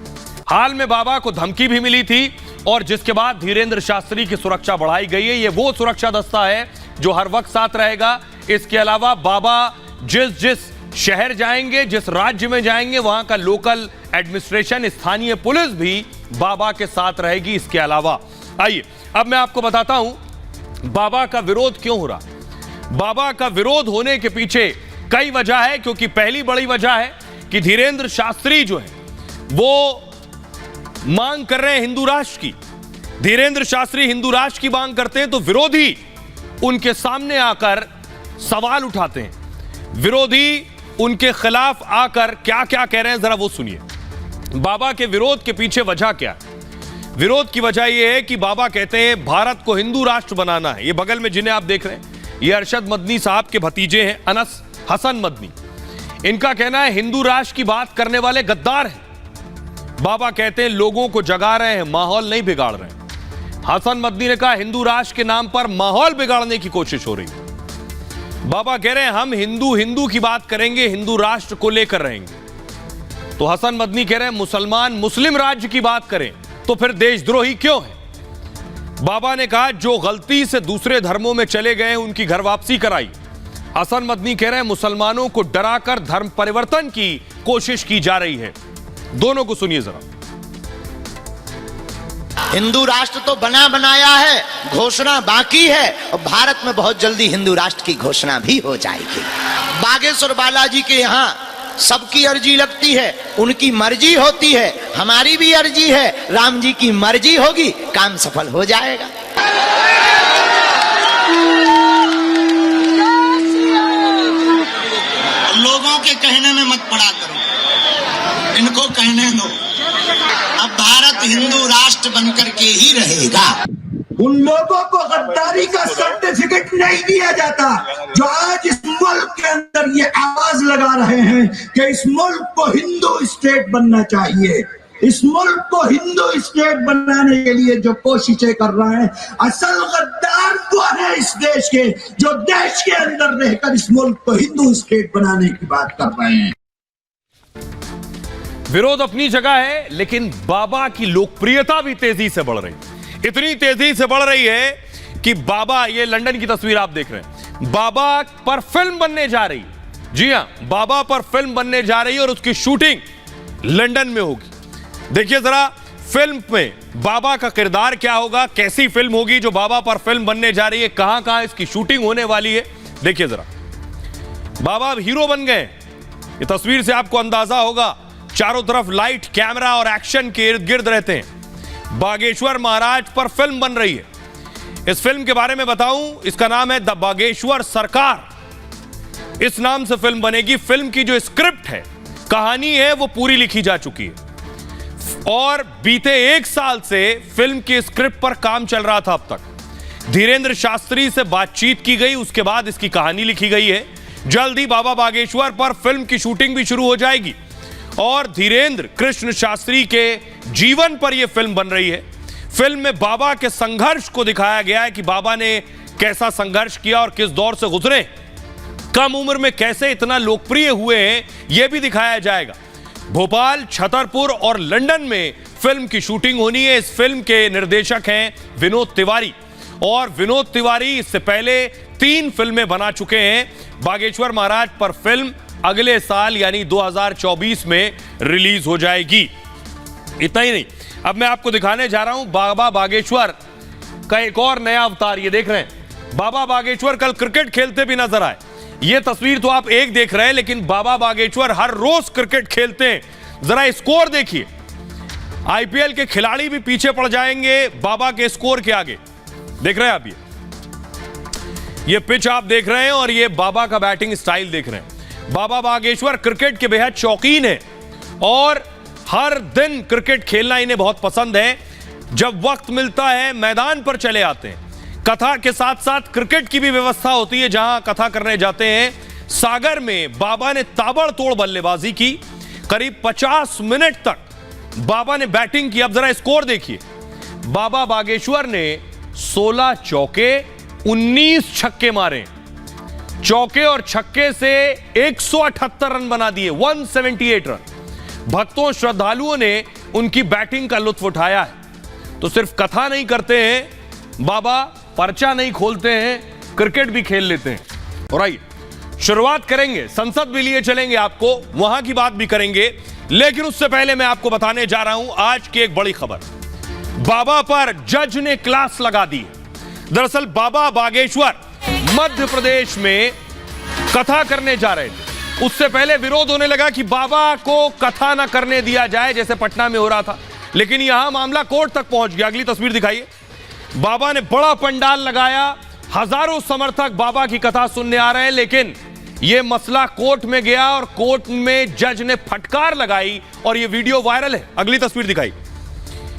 हाल में बाबा को धमकी भी मिली थी और जिसके बाद धीरेंद्र शास्त्री की सुरक्षा बढ़ाई गई है। यह वो सुरक्षा दस्ता है जो हर वक्त साथ रहेगा। इसके अलावा बाबा जिस शहर जाएंगे, जिस राज्य में जाएंगे, वहां का लोकल एडमिनिस्ट्रेशन, स्थानीय पुलिस भी बाबा के साथ रहेगी। इसके अलावा आइए अब मैं आपको बताता हूं बाबा का विरोध क्यों हो रहा। बाबा का विरोध होने के पीछे कई वजह है, क्योंकि पहली बड़ी वजह है कि धीरेंद्र शास्त्री जो है वो मांग कर रहे हैं हिंदू राष्ट्र की। धीरेंद्र शास्त्री हिंदू राष्ट्र की मांग करते हैं तो विरोधी उनके सामने आकर सवाल उठाते हैं। विरोधी उनके खिलाफ आकर क्या क्या कह रहे हैं, जरा वो सुनिए। बाबा के विरोध के पीछे वजह क्या है? विरोध की वजह यह है कि बाबा कहते हैं भारत को हिंदू राष्ट्र बनाना है। ये बगल में जिन्हें आप देख रहे हैं, ये अरशद मदनी साहब के भतीजे हैं, अनस हसन मदनी। इनका कहना है हिंदू राष्ट्र की बात करने वाले गद्दार हैं। बाबा कहते हैं लोगों को जगा रहे हैं, माहौल नहीं बिगाड़ रहे हैं। हसन मदनी ने कहा हिंदू राष्ट्र के नाम पर माहौल बिगाड़ने की कोशिश हो रही है। बाबा कह रहे हैं हम हिंदू हिंदू की बात करेंगे, हिंदू राष्ट्र को लेकर रहेंगे। तो हसन मदनी कह रहे हैं मुसलमान मुस्लिम राज्य की बात करें तो फिर देशद्रोही क्यों है। बाबा ने कहा जो गलती से दूसरे धर्मों में चले गए उनकी घर वापसी कराई। हसन मदनी कह रहे हैं मुसलमानों को डराकर धर्म परिवर्तन की कोशिश की जा रही है। दोनों को सुनिए जरा। हिंदू राष्ट्र तो बना बनाया है, घोषणा बाकी है और भारत में बहुत जल्दी हिंदू राष्ट्र की घोषणा भी हो जाएगी। बागेश्वर बालाजी के यहाँ सबकी अर्जी लगती है, उनकी मर्जी होती है, हमारी भी अर्जी है, राम जी की मर्जी होगी, काम सफल हो जाएगा। लोगों के कहने में मत पड़ा करो, इनको कहने दो। अब भारत हिंदू राष्ट्र बनकर के ही रहेगा। उन लोगों को गद्दारी का सर्टिफिकेट नहीं दिया जाता जो आज इस मुल्क के अंदर ये आवाज लगा रहे हैं कि इस मुल्क को हिंदू स्टेट बनना चाहिए। इस मुल्क को हिंदू स्टेट बनाने के लिए जो कोशिशें कर रहे हैं, असल गद्दार वो है इस देश के, जो देश के अंदर रहकर इस मुल्क को हिंदू स्टेट बनाने की बात कर रहे हैं। विरोध अपनी जगह है, लेकिन बाबा की लोकप्रियता भी तेजी से बढ़ रही है। इतनी तेजी से बढ़ रही है कि बाबा, ये लंदन की तस्वीर आप देख रहे हैं, बाबा पर फिल्म बनने जा रही है। जी हां, बाबा पर फिल्म बनने जा रही है और उसकी शूटिंग लंदन में होगी। देखिए जरा फिल्म में बाबा का किरदार क्या होगा, कैसी फिल्म होगी जो बाबा पर फिल्म बनने जा रही है, कहां कहां इसकी शूटिंग होने वाली है। देखिए जरा, बाबा अब हीरो बन गए। ये तस्वीर से आपको अंदाजा होगा, चारों तरफ लाइट, कैमरा और एक्शन के इर्द गिर्द रहते हैं। बागेश्वर महाराज पर फिल्म बन रही है। इस फिल्म के बारे में बताऊं, इसका नाम है द बागेश्वर सरकार। इस नाम से फिल्म बनेगी। फिल्म की जो स्क्रिप्ट है, कहानी है, वो पूरी लिखी जा चुकी है और बीते 1 साल से फिल्म की स्क्रिप्ट पर काम चल रहा था। अब तक धीरेन्द्र शास्त्री से बातचीत की गई, उसके बाद इसकी कहानी लिखी गई है। जल्द ही बाबा बागेश्वर पर फिल्म की शूटिंग भी शुरू हो जाएगी और धीरेन्द्र कृष्ण शास्त्री के जीवन पर यह फिल्म बन रही है। फिल्म में बाबा के संघर्ष को दिखाया गया है कि बाबा ने कैसा संघर्ष किया और किस दौर से गुजरे, कम उम्र में कैसे इतना लोकप्रिय हुए हैं, यह भी दिखाया जाएगा। भोपाल, छतरपुर और लंदन में फिल्म की शूटिंग होनी है। इस फिल्म के निर्देशक हैं विनोद तिवारी और विनोद तिवारी इससे पहले 3 फिल्में बना चुके हैं। बागेश्वर महाराज पर फिल्म अगले साल यानी 2024 में रिलीज हो जाएगी। इतना ही नहीं, अब मैं आपको दिखाने जा रहा हूं बाबा बागेश्वर का एक और नया अवतार। ये देख रहे हैं, बाबा बागेश्वर कल क्रिकेट खेलते भी नजर आए। ये तस्वीर तो आप एक देख रहे हैं, लेकिन बाबा बागेश्वर हर रोज क्रिकेट खेलते हैं। जरा स्कोर देखिए, आईपीएल के खिलाड़ी भी पीछे पड़ जाएंगे बाबा के स्कोर के आगे। देख रहे हैं आप, ये पिच आप देख रहे हैं और ये बाबा का बैटिंग स्टाइल देख रहे हैं। बाबा बागेश्वर क्रिकेट के बेहद शौकीन है और हर दिन क्रिकेट खेलना इन्हें बहुत पसंद है। जब वक्त मिलता है मैदान पर चले आते हैं। कथा के साथ साथ क्रिकेट की भी व्यवस्था होती है जहां कथा करने जाते हैं। सागर में बाबा ने ताबड़तोड़ बल्लेबाजी की, करीब 50 मिनट तक बाबा ने बैटिंग की। अब जरा स्कोर देखिए, बाबा बागेश्वर ने 16 चौके 19 छक्के मारे। चौके और छक्के से 178 रन बना दिए, 178 रन। भक्तों, श्रद्धालुओं ने उनकी बैटिंग का लुत्फ उठाया है। तो सिर्फ कथा नहीं करते हैं बाबा, पर्चा नहीं खोलते हैं, क्रिकेट भी खेल लेते हैं। और आइए शुरुआत करेंगे, संसद भी लिए चलेंगे आपको, वहां की बात भी करेंगे। लेकिन उससे पहले मैं आपको बताने जा रहा हूं आज की एक बड़ी खबर। बाबा पर जज ने क्लास लगा दी। दरअसल बाबा बागेश्वर मध्य प्रदेश में कथा करने जा रहे थे। उससे पहले विरोध होने लगा कि बाबा को कथा ना करने दिया जाए, जैसे पटना में हो रहा था। लेकिन यहां मामला कोर्ट तक पहुंच गया। अगली तस्वीर दिखाइए, बाबा ने बड़ा पंडाल लगाया, हजारों समर्थक बाबा की कथा सुनने आ रहे हैं। लेकिन यह मसला कोर्ट में गया और कोर्ट में जज ने फटकार लगाई और यह वीडियो वायरल है। अगली तस्वीर दिखाई,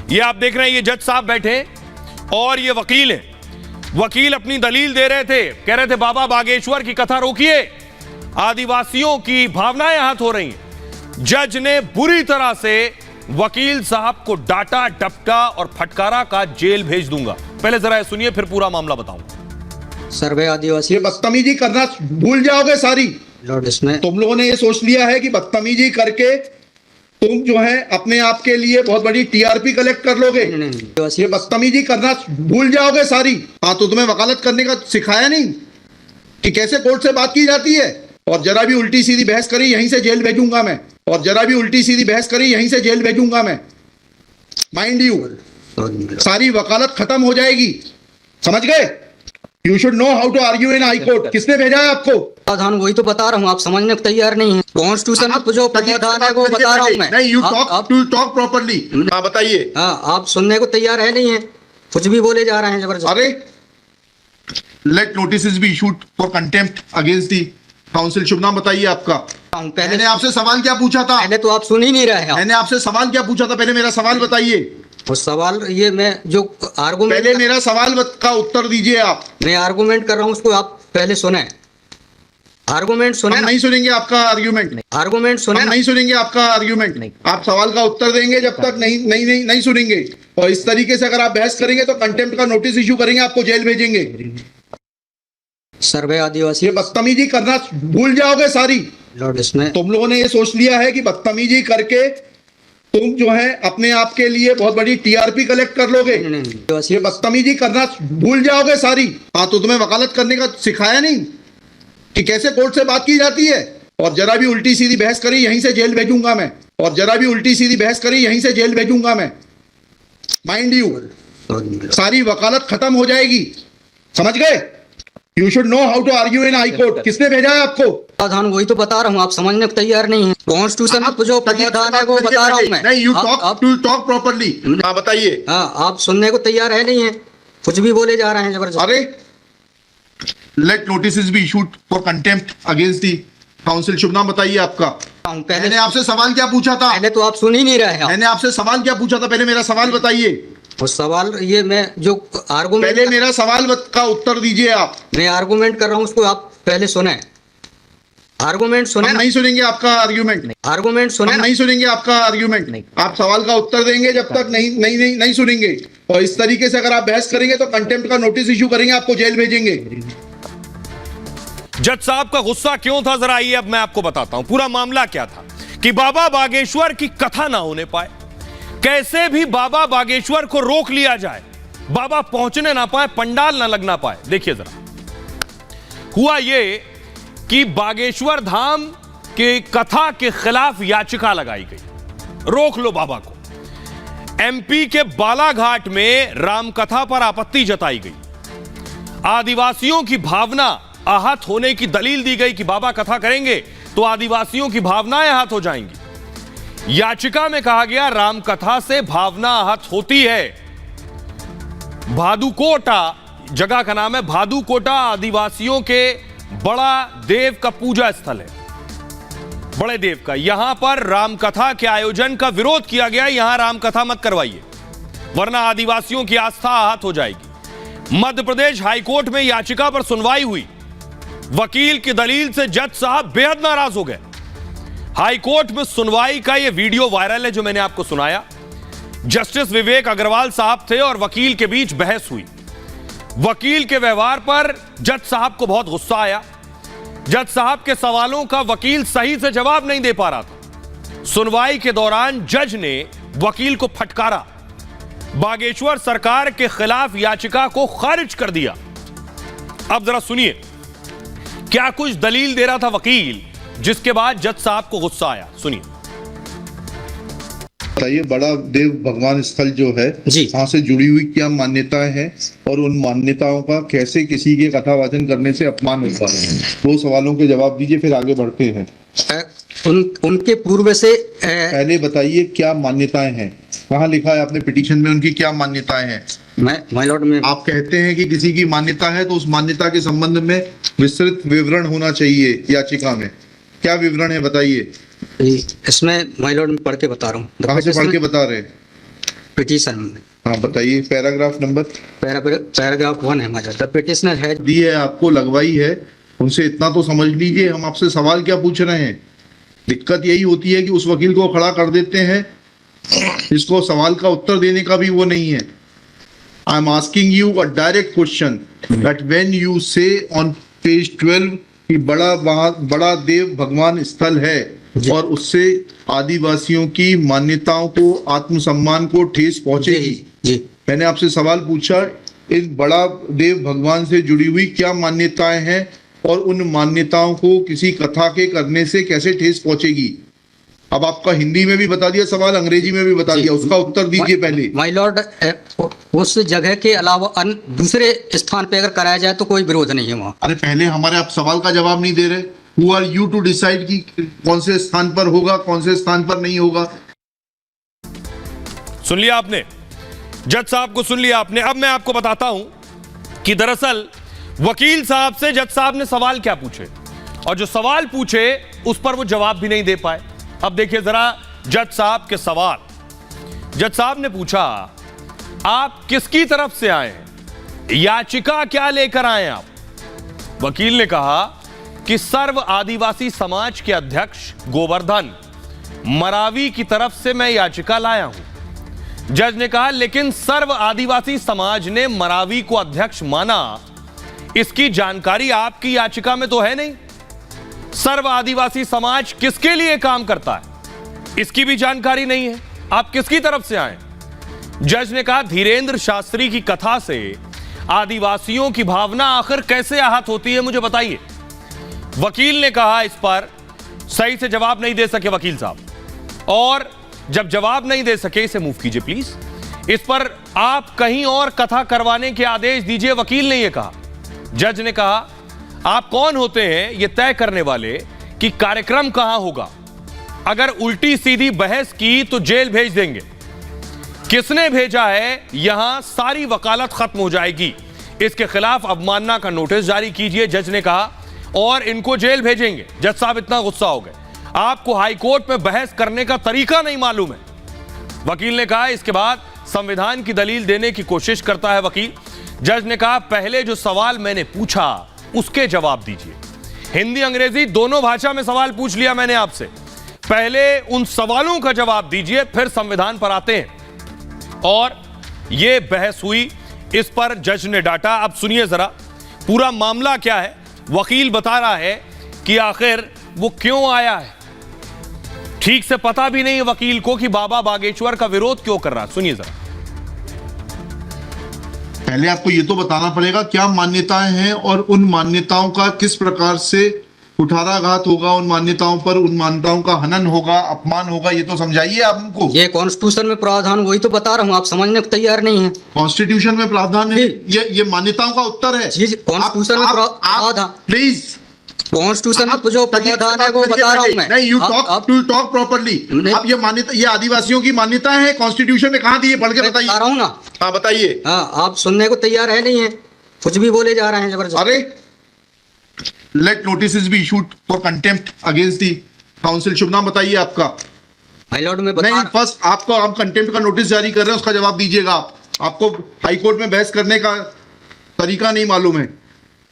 ये आप देख रहे हैं, ये जज साहब बैठे हैं और ये वकील हैं। वकील अपनी दलील दे रहे थे, कह रहे थे बाबा बागेश्वर की कथा रोकिए, आदिवासियों की भावनाएं आहत हो रही हैं। जज ने बुरी तरह से वकील साहब को डांटा, डपटा और फटकारा का जेल भेज दूंगा। पहले जरा सुनिए, फिर पूरा मामला बताऊंगा। सर्वे आदिवासी ये बदतमीजी करना भूल जाओगे सारी। लॉर्ड, इसमें तुम लोगों ने ये सोच लिया है कि बदतमीजी करके तुम जो है अपने आप के लिए बहुत बड़ी टीआरपी कलेक्ट कर लोगे। ये बदतमीजी करना भूल जाओगे सारी। हाँ, तो तुम्हें वकालत करने का सिखाया नहीं कि कैसे कोर्ट से बात की जाती है। और जरा भी उल्टी सीधी बहस करी, यहीं से जेल भेजूंगा मैं। और जरा भी उल्टी सीधी बहस करी, यहीं से जेल भेजूंगा मैं। माइंड यू, सारी वकालत खत्म हो जाएगी, समझ गए? You should know how to argue in high court. किसने भेजा है आपको? प्रावधान वही तो बता रहा हूँ, आप समझने को तैयार नहीं है। कॉन्स्टिट्यूशन में जो प्रावधान है वो बता रहा हूँ मैं। नहीं, यू टॉक प्रॉपर्ली। हाँ, बताइए। हाँ, आप सुनने को तैयार है नहीं है, कुछ भी बोले जा रहे हैं जबरदस्त। अरे, let notice be issued for contempt against the council. शुभ नाम बताइए आपका। पहले मैंने आपसे सवाल क्या पूछा था? पहले तो आप सुन ही नहीं रहे हैं। मैंने आपसे सवाल क्या पूछा था? पहले मेरा सवाल बताइए। वो सवाल ये मैं जो आर्गुमेंट, पहले मेरा सवाल का उत्तर दीजिए आप। मैं आर्गुमेंट कर रहा हूँ उसको आप पहले सुने। आर्गुमेंट सुने। हम नहीं सुनेंगे आपका आर्ग्यूमेंट। आर्गुमेंट सुने। हम नहीं सुनेंगे आपका आर्ग्यूमेंट। आप सवाल का उत्तर देंगे जब तक नहीं सुनेंगे। और इस तरीके से अगर आप बहस करेंगे तो कंटेम्प्ट का नोटिस इशू करेंगे, आपको जेल भेजेंगे। सर्वे आदिवासी, ये बदतमीजी करना भूल जाओगे सारी। लॉर्ड, इसमें तुम लोगों ने ये सोच लिया है कि बदतमीजी करके तुम जो है अपने आप के लिए बहुत बड़ी टीआरपी कलेक्ट कर लोगे। ये बदतमीजी करना भूल जाओगे सारी। हाँ, तो तुम्हें वकालत करने का सिखाया नहीं कि कैसे कोर्ट से बात की जाती है। और जरा भी उल्टी सीधी बहस करी, यहीं से जेल भेजूंगा मैं। और जरा भी उल्टी सीधी बहस करी, यहीं से जेल भेजूंगा मैं। माइंड यू, सारी वकालत खत्म हो जाएगी, समझ गए? You should know how to argue in high court. किसने भेजा है आपको? प्रावधान वही तो बता रहा हूँ, आप समझने को तैयार नहीं है। कॉन्स्टिट्यूशन में जो प्रावधान है वो बता रहा हूँ मैं। नहीं, यू टॉक प्रॉपर्ली। हाँ, बताइए। हाँ, आप सुनने को तैयार है नहीं है, कुछ भी बोले जा रहे हैं जबरदस्त। अरे, let notice be issued for contempt against the council. शुभ नाम बताइए आपका। मैंने आपसे सवाल क्या पूछा था? पहले तो आप सुन ही नहीं रहे हैं। मैंने आपसे सवाल क्या पूछा था? पहले मेरा सवाल बताइए। वो सवाल ये मैं जो आर्गुमेंट, पहले मेरा सवाल का उत्तर दीजिए आप। मैं आर्गुमेंट कर रहा हूँ उसको आप पहले सुने। आर्गुमेंट सुने। हम नहीं सुनेंगे आपका आर्ग्यूमेंट। आर्गुमेंट सुने। हम नहीं सुनेंगे आपका आर्ग्यूमेंट। आप सवाल का उत्तर देंगे जब तक नहीं सुनेंगे। और इस तरीके से अगर आप बहस करेंगे तो कंटेम्प्ट का नोटिस इशू करेंगे, आपको जेल भेजेंगे। जज साहब का गुस्सा क्यों था, जरा आइए अब मैं आपको बताता हूं पूरा मामला क्या था कि बाबा बागेश्वर की कथा ना होने पाए, कैसे भी बाबा बागेश्वर को रोक लिया जाए, बाबा पहुंचने ना पाए, पंडाल ना लगना पाए। देखिए जरा, हुआ यह कि बागेश्वर धाम के कथा के खिलाफ याचिका लगाई गई, रोक लो बाबा को। एमपी के बालाघाट में रामकथा पर आपत्ति जताई गई, आदिवासियों की भावना आहत होने की दलील दी गई कि बाबा कथा करेंगे तो आदिवासियों की भावनाएं आहत हो जाएंगी। याचिका में कहा गया रामकथा से भावना आहत होती है। भादुकोटा जगह का नाम है, भादुकोटा आदिवासियों के बड़ा देव का पूजा स्थल है, बड़े देव का। यहां पर रामकथा के आयोजन का विरोध किया गया, यहां रामकथा मत करवाइए वरना आदिवासियों की आस्था आहत हो जाएगी। मध्य प्रदेश हाईकोर्ट में याचिका पर सुनवाई हुई, वकील की दलील से जज साहब बेहद नाराज हो गए। हाईकोर्ट में सुनवाई का यह वीडियो वायरल है जो मैंने आपको सुनाया। जस्टिस विवेक अग्रवाल साहब थे और वकील के बीच बहस हुई। वकील के व्यवहार पर जज साहब को बहुत गुस्सा आया। जज साहब के सवालों का वकील सही से जवाब नहीं दे पा रहा था। सुनवाई के दौरान जज ने वकील को फटकारा, बागेश्वर सरकार के खिलाफ याचिका को खारिज कर दिया। अब जरा सुनिए क्या कुछ दलील दे रहा था वकील, जिसके बाद जज साहब को गुस्सा आया। सुनिए। बताइए, बड़ा देव भगवान स्थल जो है जी, वहां से जुड़ी हुई क्या मान्यताएं हैं और उन मान्यताओं का कैसे किसी के कथावाचन करने से अपमान होता है, वो सवालों के जवाब दीजिए, फिर आगे बढ़ते हैं। उनके पूर्व से पहले बताइए क्या मान्यताएं हैं, वहां लिखा है आपने पिटीशन में उनकी क्या मान्यताएं हैं। माय लॉर्ड में आप कहते हैं कि किसी की मान्यता है तो उस मान्यता के संबंध में विस्तृत विवरण होना चाहिए याचिका में। क्या विवरण है बताइए। इसमें माय लॉर्ड में पढ़ के बता रहा हूँ। कहां से पढ़ के बता रहे हैं? पिटीशन में। हाँ बताइए, पैराग्राफ नंबर। पैराग्राफ 1 है हमारा। द पिटिशनर है दी है आपको, लगवाई है, उनसे इतना तो समझ लीजिए हम आपसे सवाल क्या पूछ रहे हैं। दिक्कत यही होती है कि उस वकील को खड़ा कर देते हैं जिसको सवाल का उत्तर देने का भी वो नहीं है। I am asking you a direct question that when you से ऑन पेज 12 कि बड़ा देव भगवान स्थल है और उससे आदिवासियों की मान्यताओं को, आत्मसम्मान को ठेस पहुंचेगी। जी। मैंने आपसे सवाल पूछा, इस बड़ा देव भगवान से जुड़ी हुई क्या मान्यताएं हैं और उन मान्यताओं को किसी कथा के करने से कैसे ठेस पहुंचेगी। अब आपका हिंदी में भी बता दिया सवाल, अंग्रेजी में भी बता दिया, उसका उत्तर दीजिए पहले। माय लॉर्ड, उस जगह के अलावा दूसरे स्थान पे अगर कराया जाए तो कोई विरोध नहीं है वहाँ। अरे पहले हमारे आप सवाल का जवाब नहीं दे रहे। Who are you to decide कि कौन से स्थान पर होगा, कौन से स्थान पर नहीं होगा। सुन लिया आपने, जज साहब को सुन लिया आपने। अब मैं आपको बताता हूं कि दरअसल वकील साहब से जज साहब ने सवाल क्या पूछे और जो सवाल पूछे उस पर वो जवाब भी नहीं दे पाए। अब देखिए जरा जज साहब के सवाल। जज साहब ने पूछा, आप किसकी तरफ से आए हैं, याचिका क्या लेकर आए आप। वकील ने कहा कि सर्व आदिवासी समाज के अध्यक्ष गोवर्धन मरावी की तरफ से मैं याचिका लाया हूं। जज ने कहा, लेकिन सर्व आदिवासी समाज ने मरावी को अध्यक्ष माना, इसकी जानकारी आपकी याचिका में तो है नहीं। सर्व आदिवासी समाज किसके लिए काम करता है, इसकी भी जानकारी नहीं है। आप किसकी तरफ से आए। जज ने कहा, धीरेन्द्र शास्त्री की कथा से आदिवासियों की भावना आखिर कैसे आहत होती है, मुझे बताइए। वकील ने कहा, इस पर सही से जवाब नहीं दे सके वकील साहब, और जब जवाब नहीं दे सके, इसे मूव कीजिए प्लीज, इस पर आप कहीं और कथा करवाने के आदेश दीजिए, वकील ने यह कहा। जज ने कहा, आप कौन होते हैं ये तय करने वाले कि कार्यक्रम कहां होगा। अगर उल्टी सीधी बहस की तो जेल भेज देंगे। किसने भेजा है, यहां सारी वकालत खत्म हो जाएगी। इसके खिलाफ अवमानना का नोटिस जारी कीजिए, जज ने कहा, और इनको जेल भेजेंगे। जज साहब इतना गुस्सा हो गए, आपको हाईकोर्ट में बहस करने का तरीका नहीं मालूम है। वकील ने कहा, इसके बाद संविधान की दलील देने की कोशिश करता है वकील। जज ने कहा, पहले जो सवाल मैंने पूछा उसके जवाब दीजिए। हिंदी अंग्रेजी दोनों भाषा में सवाल पूछ लिया मैंने आपसे, पहले उन सवालों का जवाब दीजिए, फिर संविधान पर आते हैं। और यह बहस हुई, इस पर जज ने डांटा। अब सुनिए जरा पूरा मामला क्या है। वकील बता रहा है कि आखिर वो क्यों आया है, ठीक से पता भी नहीं है वकील को कि बाबा बागेश्वर का विरोध क्यों कर रहा है। सुनिए जरा। पहले आपको ये तो बताना पड़ेगा क्या मान्यताएं हैं और उन मान्यताओं का किस प्रकार से कुठाराघात होगा, उन मान्यताओं पर, उन मान्यताओं का हनन होगा, अपमान होगा, ये तो समझाइए आप हमको। ये कॉन्स्टिट्यूशन में प्रावधान, वही तो बता रहा हूँ, आप समझने को तैयार नहीं है। कॉन्स्टिट्यूशन में प्रावधान है, ये मान्यताओं का उत्तर है। कॉन्स्टिट्यूशन में प्रावधान, प्लीज कॉन्स्टिट्यूशन में जो प्रावधान है वो बता रहा हूँ मैं। नहीं, यू टॉक प्रॉपर्ली। आप ये मान्यता, ये आदिवासियों की मान्यताएं हैं, कॉन्स्टिट्यूशन में कहाँ दी है, पढ़ के बताइए। बता रहा हूँ ना। हाँ बताइए। हाँ, आप सुनने को तैयार है नहीं है, कुछ भी बोले जा रहे हैं जबरदस्त। अरे let notice be issued for contempt against the council. शुभ नाम बताइए आपका। हाई लॉर्ड में नहीं, फर्स्ट आपको, आप कंटेम्प्ट का नोटिस जारी कर रहे हैं, उसका जवाब दीजिएगा आप। आपको हाईकोर्ट में बहस करने का तरीका नहीं मालूम है।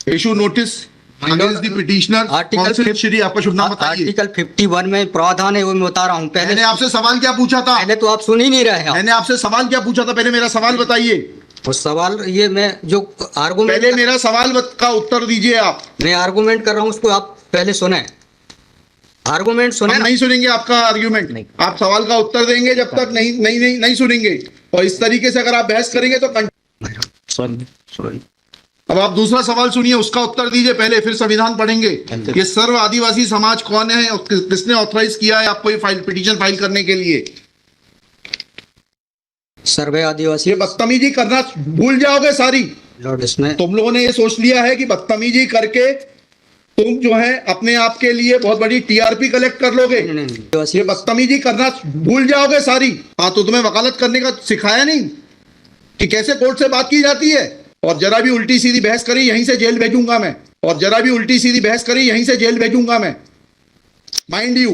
Issue notice against the petitioner council. Shri, आपका शुभ नाम बताइए। आर्टिकल 51 में प्रावधान है, वो मैं बता रहा हूँ। मैंने आपसे सवाल क्या पूछा था? पहले तो आप सुन ही नहीं रहे हैं। मैंने आपसे सवाल क्या पूछा था, पहले मेरा सवाल बताइए। उस सवाल, ये मैं जो आर्गुमेंट, पहले मेरा सवाल का उत्तर दीजिए आप। मैं आर्गुमेंट कर रहा हूँ, उसको आप पहले सुने। आर्गुमेंट सुने। हम नहीं सुनेंगे आपका आर्ग्यूमेंट, आप सवाल का उत्तर देंगे जब तक नहीं सुनेंगे। और इस तरीके से अगर आप बहस करेंगे तो सॉरी। अब आप दूसरा सवाल सुनिए, उसका उत्तर दीजिए पहले, फिर संविधान पढ़ेंगे। ये सर्व आदिवासी समाज कौन है और किसने ऑथराइज किया है आपको ये पिटीशन फाइल करने के लिए? सर्वे आदिवासी। ये बदतमीजी करना भूल जाओगे सारी। लॉर्ड, इसमें तुम लोगों ने ये सोच लिया है कि बदतमीजी करके तुम जो है अपने आप के लिए बहुत बड़ी टीआरपी कलेक्ट कर लोगे। ये बदतमीजी करना भूल जाओगे सारी। हाँ, तो तुम्हें वकालत करने का सिखाया नहीं कि कैसे कोर्ट से बात की जाती है। और जरा भी उल्टी सीधी बहस करी, यहीं से जेल भेजूंगा मैं। और जरा भी उल्टी सीधी बहस करी, यहीं से जेल भेजूंगा मैं। Mind you.